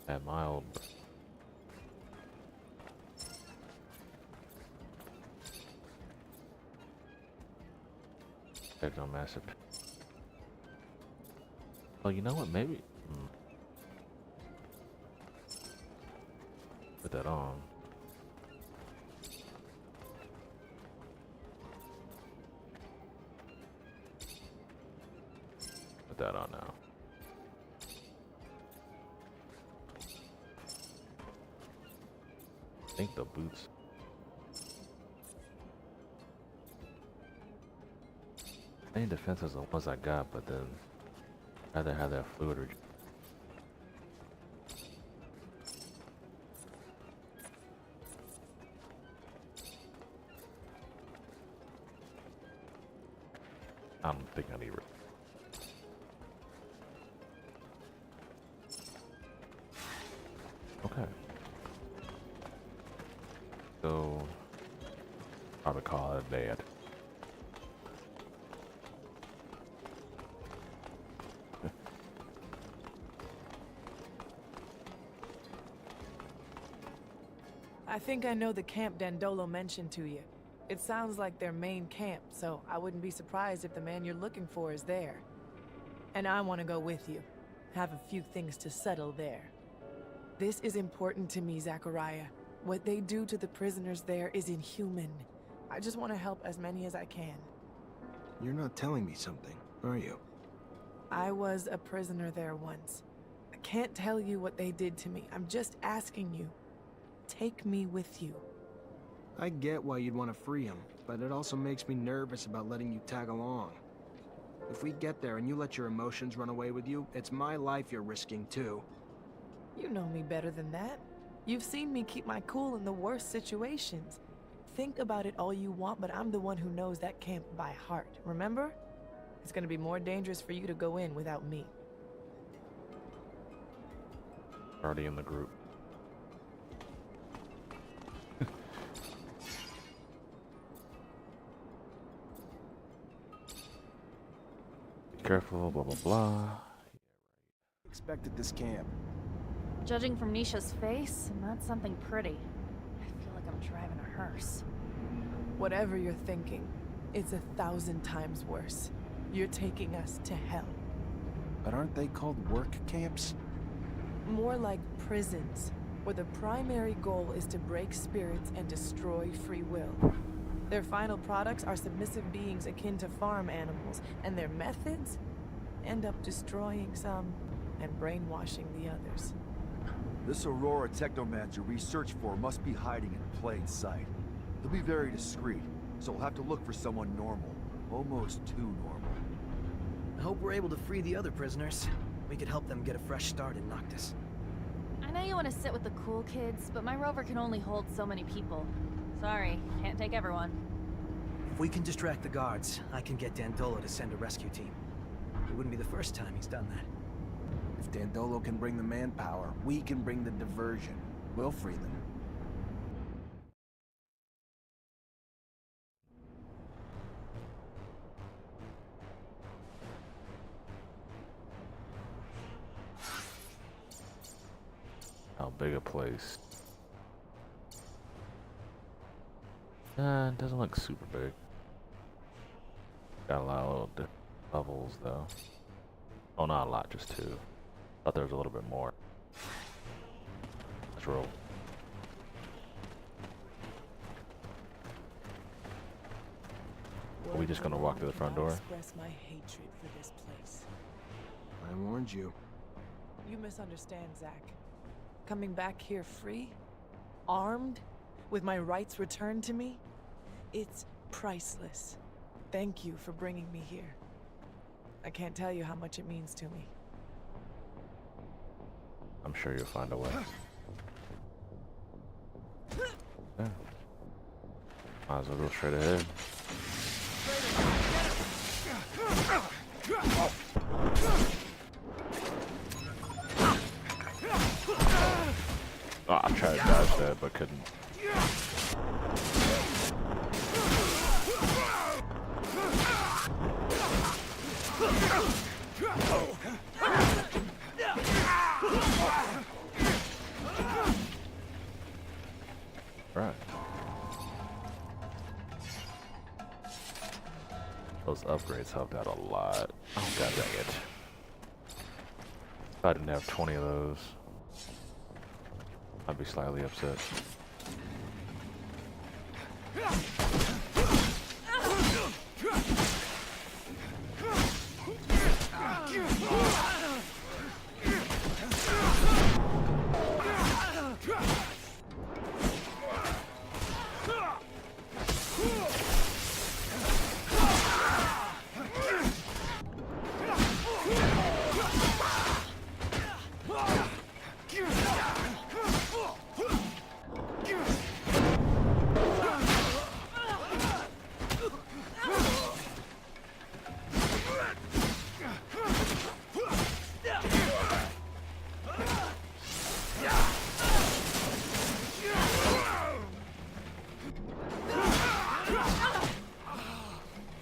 Speaker 1: At my old Technomancer. Oh, you know what? Maybe put that on. Put that on now. I think the boots. Any defense as the ones I got, but then I'd rather have that fluid regen. I don't think I need it. Okay. So probably call it a day.
Speaker 7: I think I know the camp Dandolo mentioned to you. It sounds like their main camp, so I wouldn't be surprised if the man you're looking for is there. And I want to go with you. have a few things to settle there. This is important to me, Zachariah. What they do to the prisoners there is inhuman. I just want to help as many as I can.
Speaker 2: You're not telling me something, are you?
Speaker 7: I was a prisoner there once. I can't tell you what they did to me. I'm just asking you. Take me with you.
Speaker 2: I get why you'd want to free him, but it also makes me nervous about letting you tag along. If we get there and you let your emotions run away with you, it's my life you're risking too.
Speaker 7: You know me better than that. You've seen me keep my cool in the worst situations. Think about it all you want, but I'm the one who knows that camp by heart, remember? It's gonna be more dangerous for you to go in without me.
Speaker 1: Already in the group. Be careful, blah blah blah.
Speaker 2: Expect at this camp.
Speaker 4: Judging from Nisha's face, not something pretty. I feel like I'm driving a hearse.
Speaker 7: Whatever you're thinking, it's 1,000 times worse. You're taking us to hell.
Speaker 2: But aren't they called work camps?
Speaker 7: More like prisons, where the primary goal is to break spirits and destroy free will. Their final products are submissive beings akin to farm animals, and their methods end up destroying some and brainwashing the others.
Speaker 3: This Aurora Technomancer we search for must be hiding in plain sight. He'll be very discreet, so we'll have to look for someone normal. Almost too normal.
Speaker 6: I hope we're able to free the other prisoners. We could help them get a fresh start in Noctis.
Speaker 4: I know you want to sit with the cool kids, but my rover can only hold so many people. Sorry, can't take everyone.
Speaker 6: If we can distract the guards, I can get Dandolo to send a rescue team. It wouldn't be the first time he's done that.
Speaker 2: If Dandolo can bring the manpower, we can bring the diversion. We'll free them.
Speaker 1: How big a place? It doesn't look super big. Got a lot of little different levels though. Oh, not a lot, just 2. Thought there was a little bit more. Let's roll. Are we just gonna walk through the front door?
Speaker 7: Express my hatred for this place.
Speaker 2: I warned you.
Speaker 7: You misunderstand, Zach. Coming back here free, armed, with my rights returned to me, it's priceless. Thank you for bringing me here. I can't tell you how much it means to me.
Speaker 1: I'm sure you'll find a way. Yeah. Might as well go straight ahead. Oh, I tried to dodge that, but couldn't. Right. Those upgrades helped out a lot. Oh, god dang it. If I didn't have 20 of those, I'd be slightly upset.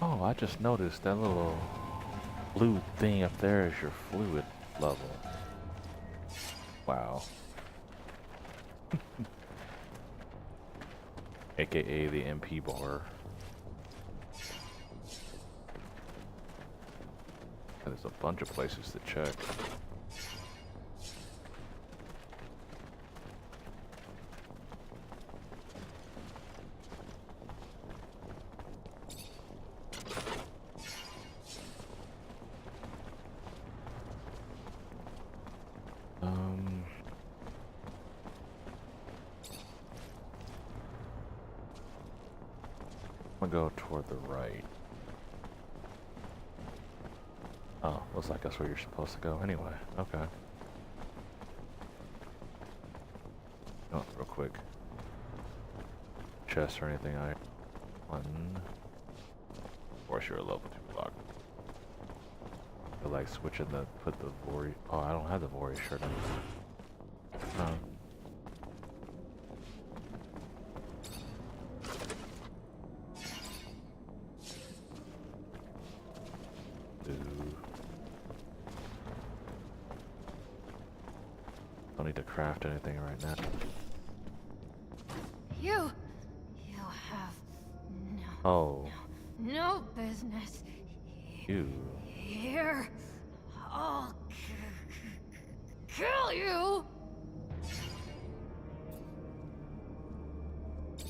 Speaker 1: Oh, I just noticed that little blue thing up there is your fluid level. Wow. AKA the MP bar. There's a bunch of places to check. I'm gonna go toward the right. Oh, looks like that's where you're supposed to go anyway. Okay. Oh, real quick. Chest or anything I one. Of course you're a level 2 block. I like switching the put the Vori. Oh, I don't have the Vori shirt on. Oh. Don't need to craft anything right now.
Speaker 4: You have no business
Speaker 1: You.
Speaker 4: here. I'll kill you.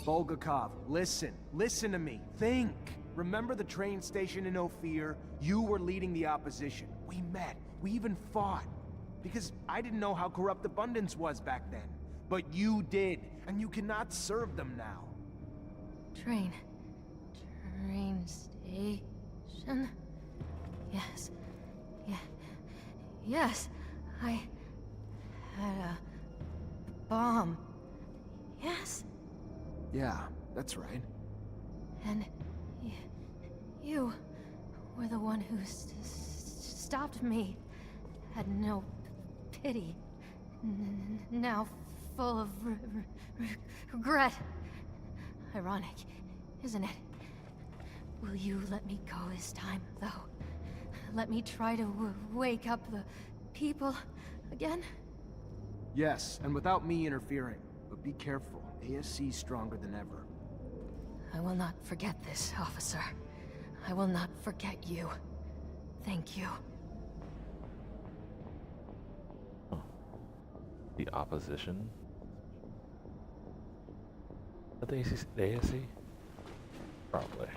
Speaker 2: Bulgakov, listen to me. Think. Remember the train station in Ophir? You were leading the opposition. We met. We even fought. Because I didn't know how corrupt Abundance was back then. But you did, and you cannot serve them now.
Speaker 4: Train station? Yes. Yes. I had a bomb. Yes?
Speaker 2: Yeah, that's right.
Speaker 4: And you were the one who stopped me. Had no pity. Now full of regret. Ironic, isn't it? Will you let me go this time, though? Let me try to wake up the people again?
Speaker 2: Yes, and without me interfering. But be careful. ASC's stronger than ever.
Speaker 4: I will not forget this, officer. I will not forget you. Thank you.
Speaker 1: The opposition? The ASC? Probably.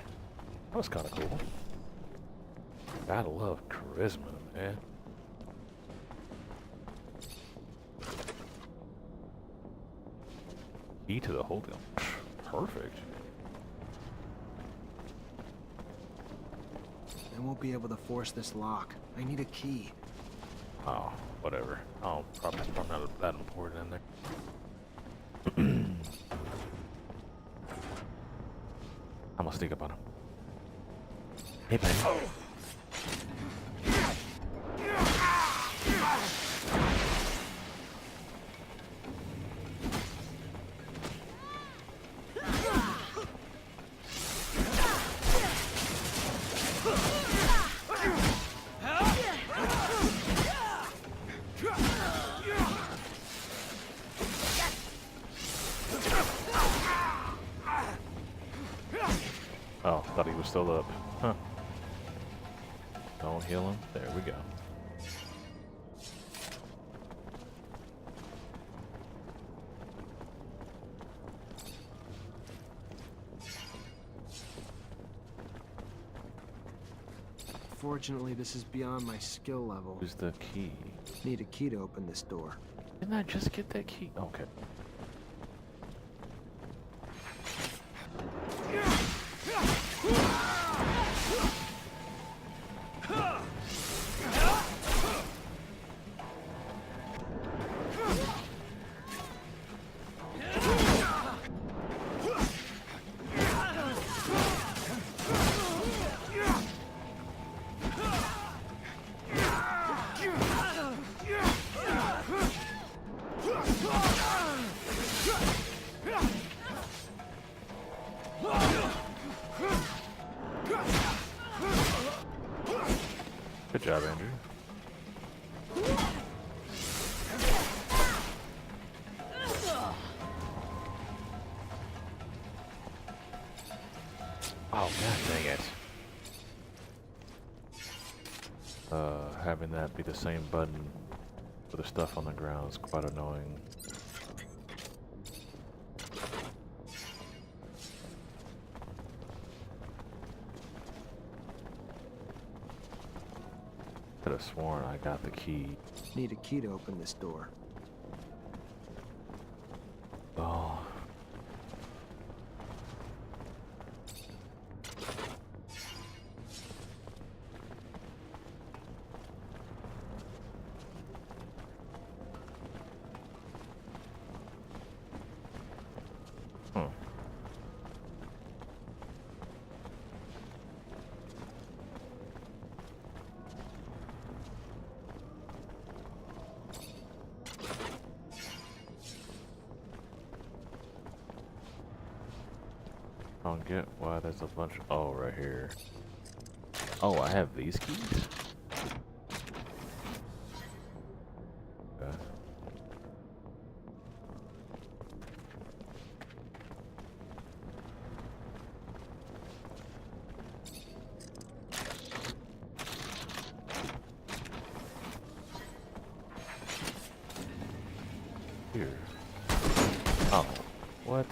Speaker 1: That was kind of cool. Gotta love charisma, man. Key to the whole deal. Perfect.
Speaker 2: I won't be able to force this lock. I need a key.
Speaker 1: Oh, whatever. Oh, probably, it's probably not that important in there. I'm gonna sneak up on him. Hey, man. Oh, thought he was still up. Huh. Don't heal him. There we go.
Speaker 2: Fortunately, this is beyond my skill level.
Speaker 1: Who's the key?
Speaker 2: Need a key to open this door.
Speaker 1: Didn't I just get that key? Okay. Good job, Andrew. Oh, god dang it. Having that be the same button for the stuff on the ground is quite annoying. Could have sworn I got the key.
Speaker 2: Need a key to open this door.
Speaker 1: Oh. Hmm. I don't get why there's a bunch. Oh, right here. Oh, I have these keys? Okay. Here. Oh, what?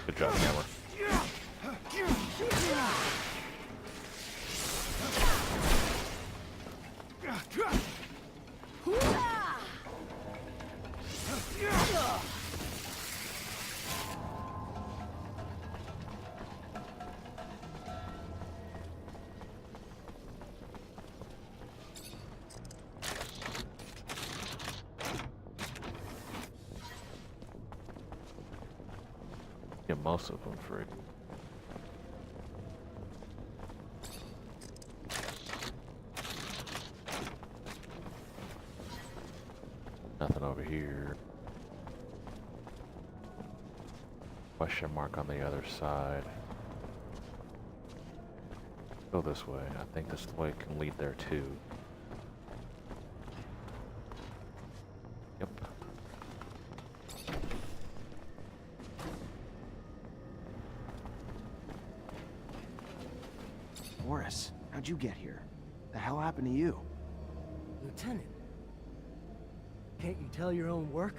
Speaker 1: Good job, Hammer. Get most of them free. Nothing over here. Question mark on the other side. Go this way. I think this way can lead there too. Yep.
Speaker 2: Boris, how'd you get here? The hell happened to you?
Speaker 10: Lieutenant, can't you tell your own work?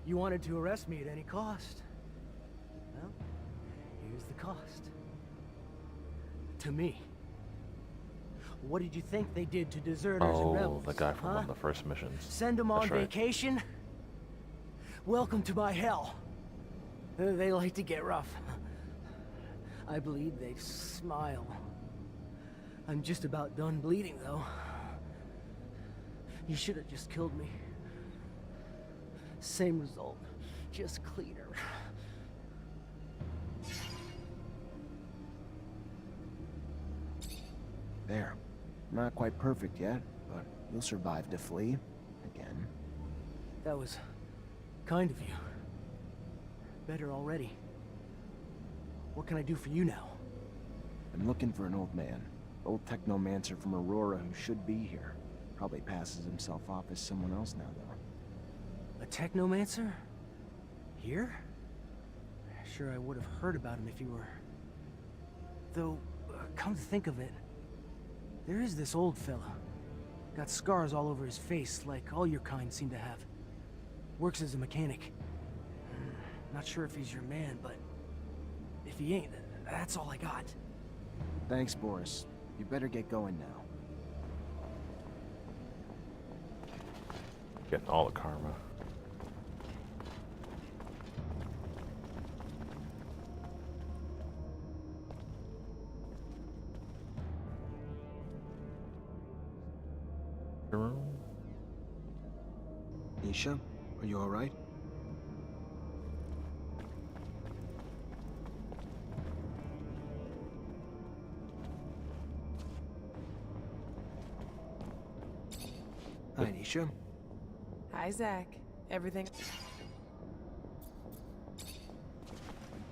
Speaker 10: You wanted to arrest me at any cost. Well, here's the cost. To me. What did you think they did to deserters and rebels?
Speaker 1: The guy from
Speaker 10: huh?
Speaker 1: one of the first missions.
Speaker 10: Send them on
Speaker 1: That's right.
Speaker 10: vacation? Welcome to my hell. They like to get rough. I bleed, they smile. I'm just about done bleeding, though. You should have just killed me. Same result, just cleaner.
Speaker 2: There. Not quite perfect yet, but you'll survive to flee. Again.
Speaker 10: That was kind of you. Better already. What can I do for you now?
Speaker 2: I'm looking for an old man. Old Technomancer from Aurora who should be here. Probably passes himself off as someone else now, though.
Speaker 10: A Technomancer? Here? Sure, I would have heard about him if you were... Though, come to think of it, there is this old fella. Got scars all over his face, like all your kind seem to have. Works as a mechanic. Not sure if he's your man, but... if he ain't, that's all I got.
Speaker 2: Thanks, Boris. You better get going now.
Speaker 1: Getting all the karma.
Speaker 2: Nisha, are you alright? Hi, Nisha.
Speaker 7: Hi, Zach. Everything...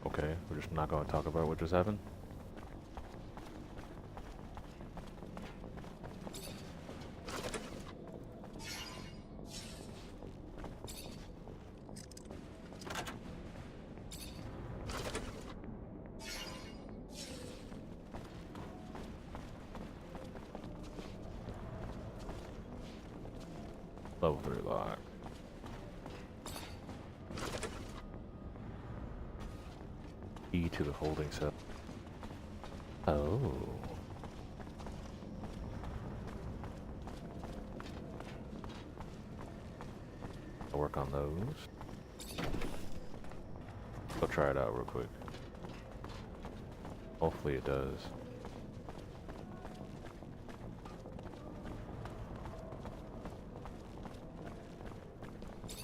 Speaker 1: Okay, we're just not going to talk about what just happened. Level 3 lock. Key to the holding cell. Oh. I'll work on those. I'll try it out real quick. Hopefully it does.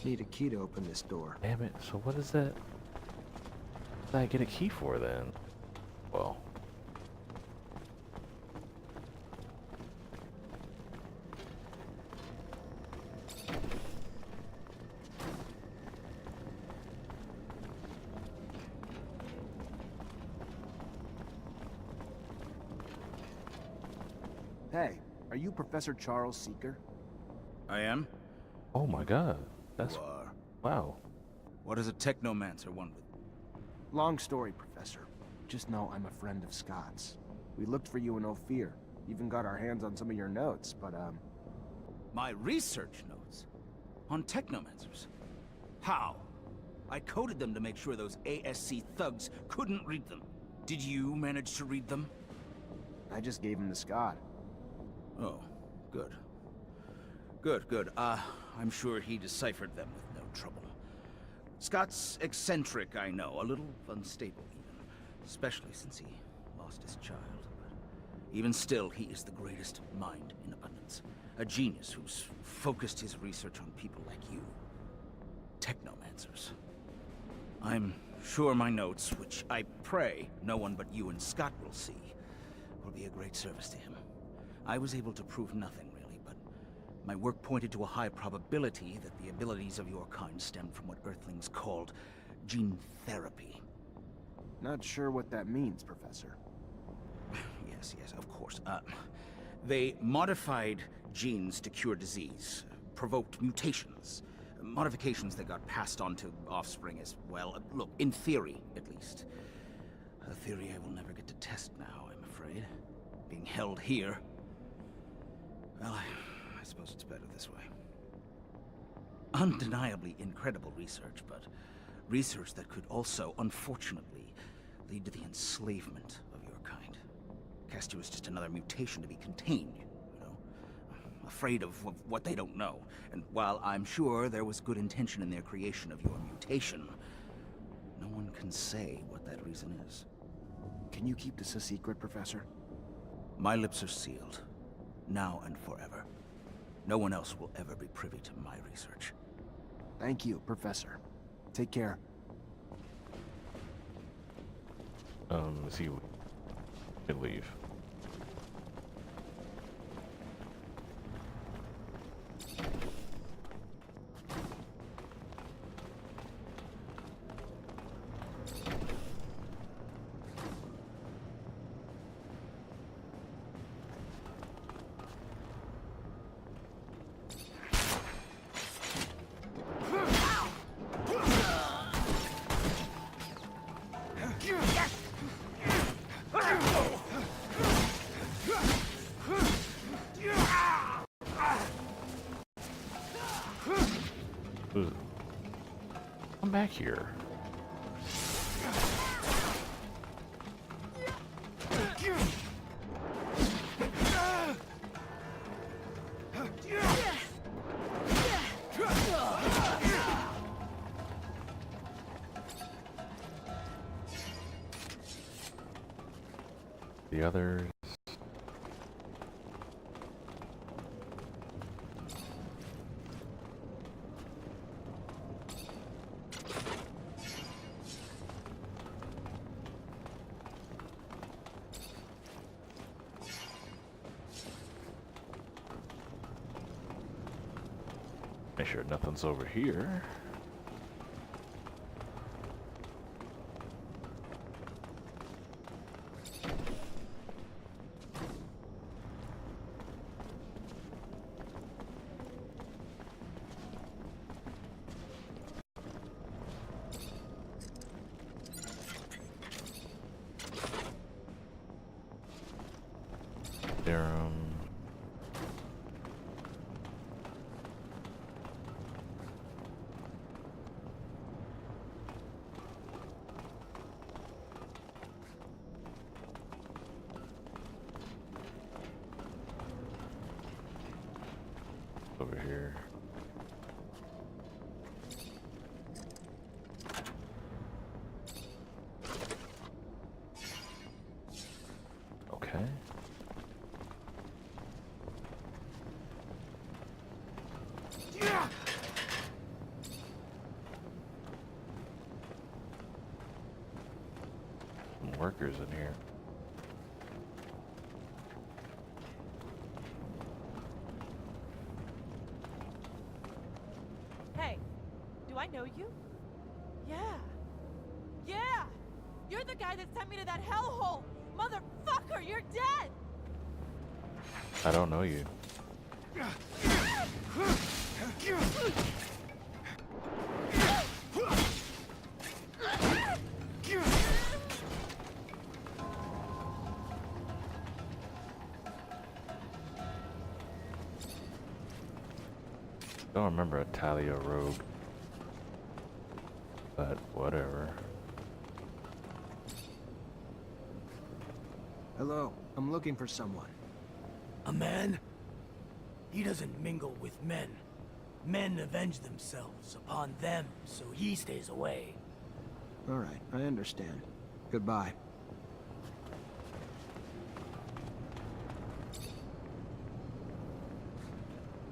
Speaker 2: Need a key to open this door.
Speaker 1: Damn it. So what is that? What did I get a key for then? Well.
Speaker 2: Hey, are you Professor Charles Seeker?
Speaker 11: I am?
Speaker 1: Oh my god. That's
Speaker 11: You are.
Speaker 1: wow.
Speaker 11: What does a Technomancer want with...
Speaker 2: Long story, Professor. Just know I'm a friend of Scott's. We looked for you in Ophir. Even got our hands on some of your notes, but,
Speaker 11: My research notes? On Technomancers? How? I coded them to make sure those ASC thugs couldn't read them. Did you manage to read them?
Speaker 2: I just gave him to Scott.
Speaker 11: Oh, good. Good. I'm sure he deciphered them with no trouble. Scott's eccentric, I know, a little unstable even, especially since he lost his child. But even still, he is the greatest mind in abundance. A genius who's focused his research on people like you. Technomancers. I'm sure my notes, which I pray no one but you and Scott will see, will be a great service to him. I was able to prove nothing, really, but my work pointed to a high probability that the abilities of your kind stemmed from what Earthlings called gene therapy.
Speaker 2: Not sure what that means, Professor.
Speaker 11: Yes, of course. They modified genes to cure disease, provoked mutations, modifications that got passed on to offspring as well. Look, in theory, at least. A theory I will never get to test now, I'm afraid. Being held here. Well, I suppose it's better this way. Undeniably incredible research, but research that could also, unfortunately, lead to the enslavement of your kind. Cast you as just another mutation to be contained, you know? Afraid of what they don't know. And while I'm sure there was good intention in their creation of your mutation, no one can say what that reason is.
Speaker 2: Can you keep this a secret, Professor?
Speaker 11: My lips are sealed, now and forever. No one else will ever be privy to my research.
Speaker 2: Thank you, Professor. Take care.
Speaker 1: Is he can leave? Come back here. The others. Make sure nothing's over here. Serum. Over here. Okay. workers in here.
Speaker 7: Hey, do I know you? Yeah. Yeah! You're the guy that sent me to that hellhole! Motherfucker, you're dead!
Speaker 1: I don't know you. Don't remember a Talia rogue, but whatever.
Speaker 2: Hello, I'm looking for someone.
Speaker 10: A man? He doesn't mingle with men. Men avenge themselves upon them, so he stays away.
Speaker 2: All right, I understand. Goodbye.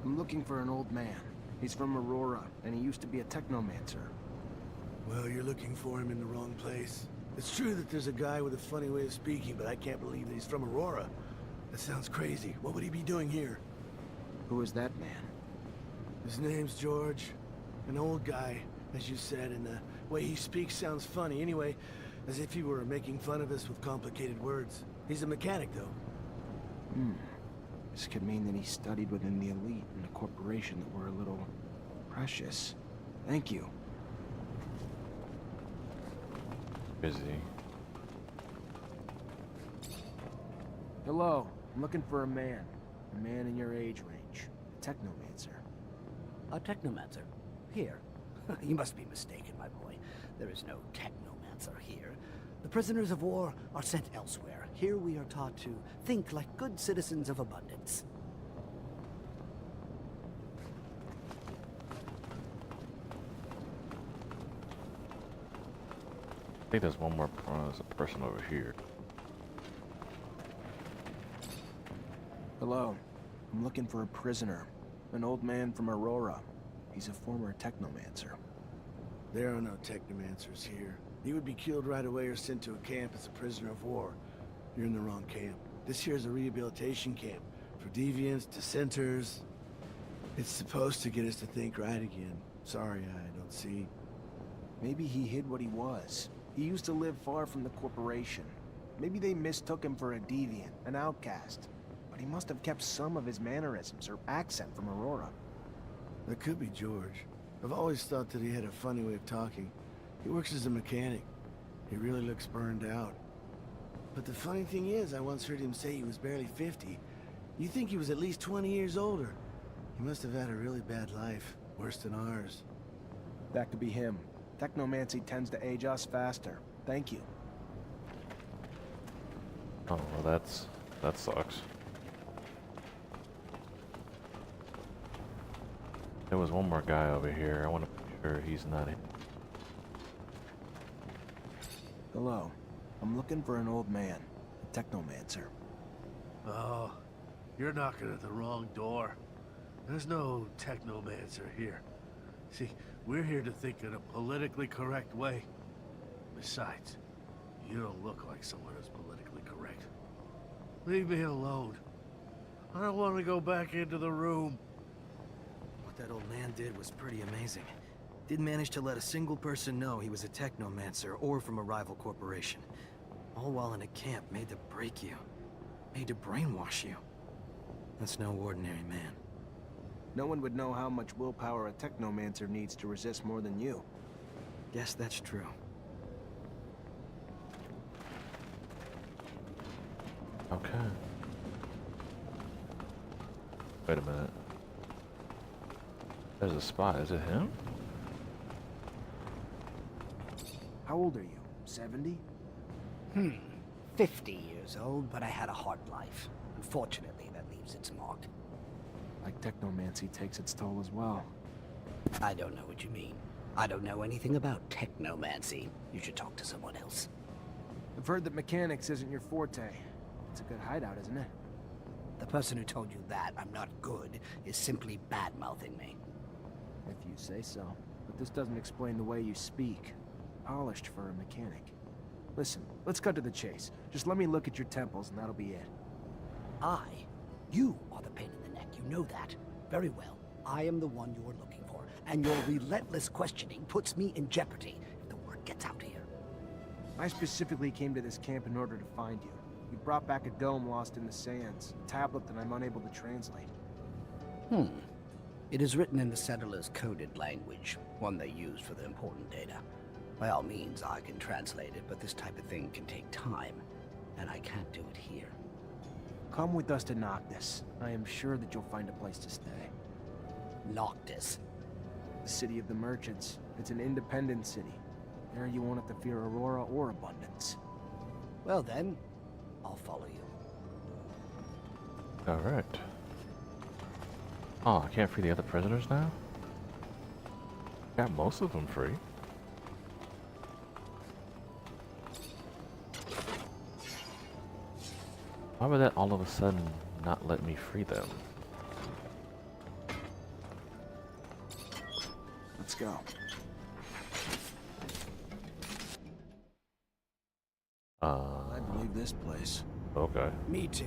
Speaker 2: I'm looking for an old man. He's from Aurora, and he used to be a Technomancer.
Speaker 12: Well, you're looking for him in the wrong place. It's true that there's a guy with a funny way of speaking, but I can't believe that he's from Aurora. That sounds crazy. What would he be doing here?
Speaker 2: Who is that man?
Speaker 12: His name's George. An old guy, as you said, and the way he speaks sounds funny. Anyway, as if he were making fun of us with complicated words. He's a mechanic, though.
Speaker 2: This could mean that he studied within the elite in a corporation that were a little precious. Thank you.
Speaker 1: Busy.
Speaker 2: Hello, I'm looking for a man. A man in your age range. A Technomancer.
Speaker 13: A Technomancer? Here? You must be mistaken, my boy. There is no Technomancer here. The prisoners of war are sent elsewhere. Here we are taught to think like good citizens of abundance.
Speaker 1: I think there's one more there's a person over here.
Speaker 2: Hello, I'm looking for a prisoner. An old man from Aurora. He's a former Technomancer.
Speaker 12: There are no Technomancers here. He would be killed right away or sent to a camp as a prisoner of war. You're in the wrong camp. This here is a rehabilitation camp for deviants, dissenters. It's supposed to get us to think right again. Sorry, I don't see.
Speaker 2: Maybe he hid what he was. He used to live far from the corporation. Maybe they mistook him for a deviant, an outcast. But he must have kept some of his mannerisms or accent from Aurora.
Speaker 12: That could be George. I've always thought that he had a funny way of talking. He works as a mechanic. He really looks burned out. But the funny thing is, I once heard him say he was barely 50. You think he was at least 20 years older. He must have had a really bad life, worse than ours.
Speaker 2: That could be him. Technomancy tends to age us faster. Thank you.
Speaker 1: Oh, well that sucks. There was one more guy over here. I want to make sure he's not in.
Speaker 2: Hello. I'm looking for an old man. A Technomancer.
Speaker 9: Oh, you're knocking at the wrong door. There's no Technomancer here. See, we're here to think in a politically correct way. Besides, you don't look like someone who's politically correct. Leave me alone. I don't want to go back into the room.
Speaker 6: What that old man did was pretty amazing. Didn't manage to let a single person know he was a Technomancer or from a rival corporation. All while in a camp made to break you. Made to brainwash you. That's no ordinary man.
Speaker 2: No one would know how much willpower a Technomancer needs to resist more than you.
Speaker 6: Guess that's true.
Speaker 1: Okay. Wait a minute. There's a spot. Is it him?
Speaker 2: How old are you? 70?
Speaker 13: 50 years old, but I had a hard life. Unfortunately, that leaves its mark.
Speaker 2: Like Technomancy takes its toll as well.
Speaker 13: I don't know what you mean. I don't know anything about Technomancy. You should talk to someone else.
Speaker 2: I've heard that mechanics isn't your forte. It's a good hideout, isn't it?
Speaker 13: The person who told you that I'm not good is simply bad-mouthing me.
Speaker 2: If you say so. But this doesn't explain the way you speak. Polished for a mechanic. Listen, let's cut to the chase. Just let me look at your temples and that'll be it.
Speaker 13: You are the pain in the neck, you know that. Very well. I am the one you're looking for, and your relentless questioning puts me in jeopardy if the word gets out here.
Speaker 2: I specifically came to this camp in order to find you. You brought back a dome lost in the sands, a tablet that I'm unable to translate.
Speaker 13: It is written in the settlers' coded language, one they use for the important data. By all means, I can translate it, but this type of thing can take time, and I can't do it here.
Speaker 2: Come with us to Noctis. I am sure that you'll find a place to stay.
Speaker 13: Noctis?
Speaker 2: The city of the merchants. It's an independent city. There you won't have to fear Aurora or Abundance.
Speaker 13: Well then, I'll follow you.
Speaker 1: Alright. Oh, I can't free the other prisoners now? Got most of them free. Why would that all of a sudden not let me free them?
Speaker 2: Let's go. I believe this place.
Speaker 1: Okay.
Speaker 13: Me too.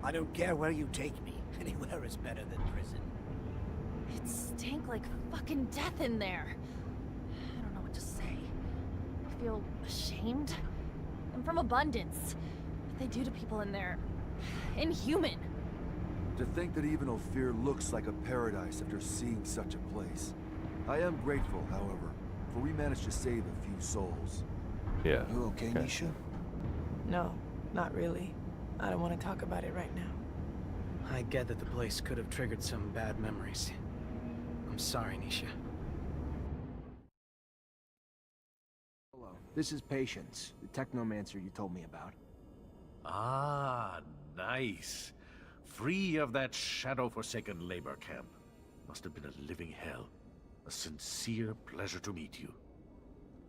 Speaker 13: I don't care where you take me. Anywhere is better than prison.
Speaker 4: It stank like fucking death in there. I don't know what to say. I feel ashamed. I'm from Abundance. What they do to people in there... inhuman.
Speaker 3: To think that even Ophir looks like a paradise after seeing such a place. I am grateful, however, for we managed to save a few souls.
Speaker 1: Yeah.
Speaker 2: You okay, Nisha?
Speaker 7: No, not really. I don't want to talk about it right now.
Speaker 6: I get that the place could have triggered some bad memories. I'm sorry, Nisha.
Speaker 2: Hello. This is Patience, the Technomancer you told me about.
Speaker 9: Ah, nice. Free of that shadow-forsaken labor camp. Must have been a living hell. A sincere pleasure to meet you.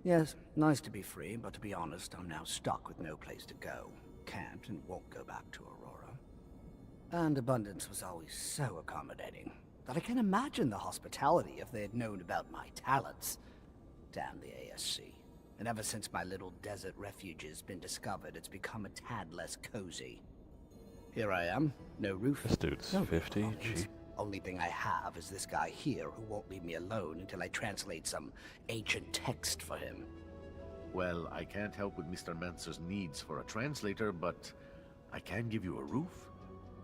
Speaker 13: Yes, nice to be free, but to be honest, I'm now stuck with no place to go. Can't and won't go back to Aurora. And Abundance was always so accommodating that I can't imagine the hospitality if they had known about my talents. Damn the ASC. And ever since my little desert refuge has been discovered, it's become a tad less cozy. Here I am, no roof.
Speaker 1: This dude's
Speaker 13: no
Speaker 1: 50.
Speaker 13: belongings.
Speaker 1: Gee.
Speaker 13: Only thing I have is this guy here who won't leave me alone until I translate some ancient text for him.
Speaker 9: Well, I can't help with Mr. Mancer's needs for a translator, but I can give you a roof.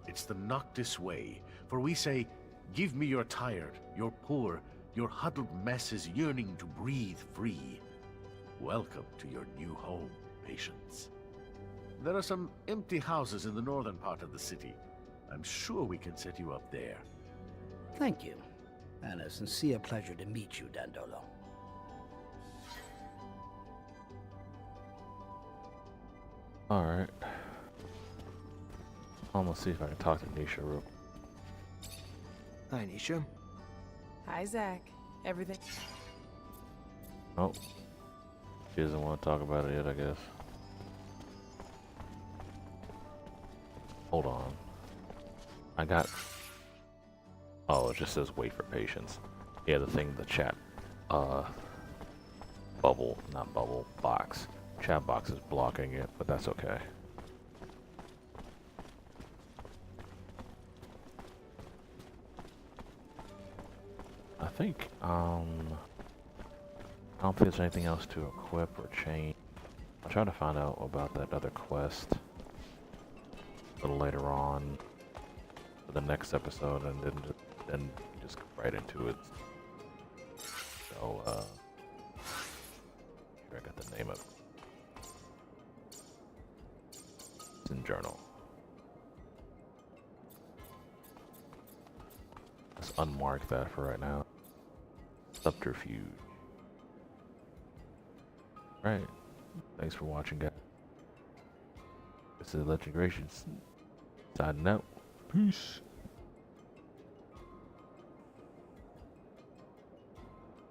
Speaker 9: It's the Noctis way, for we say, give me your tired, your poor, your huddled masses yearning to breathe free. Welcome to your new home, Patience. There are some empty houses in the northern part of the city. I'm sure we can set you up there.
Speaker 13: Thank you, and a sincere pleasure to meet you, Dandolo.
Speaker 1: Alright. I'm gonna see if I can talk to Nisha real quick.
Speaker 2: Hi, Nisha.
Speaker 7: Hi, Zach. Everything...
Speaker 1: Oh. She doesn't want to talk about it yet, I guess. Hold on. I got... Oh, it just says wait for patience. Yeah, the thing, the chat. Bubble, not bubble, box. Chat box is blocking it, but that's okay. I think, I don't think there's anything else to equip or change. I'll try to find out about that other quest a little later on for the next episode, and then just go right into it. So, here I got the name of it. It's in journal. Let's unmark that for right now. Subterfuge. Right. Thanks for watching, guys. This is Legend Gracious. Signing out. Peace.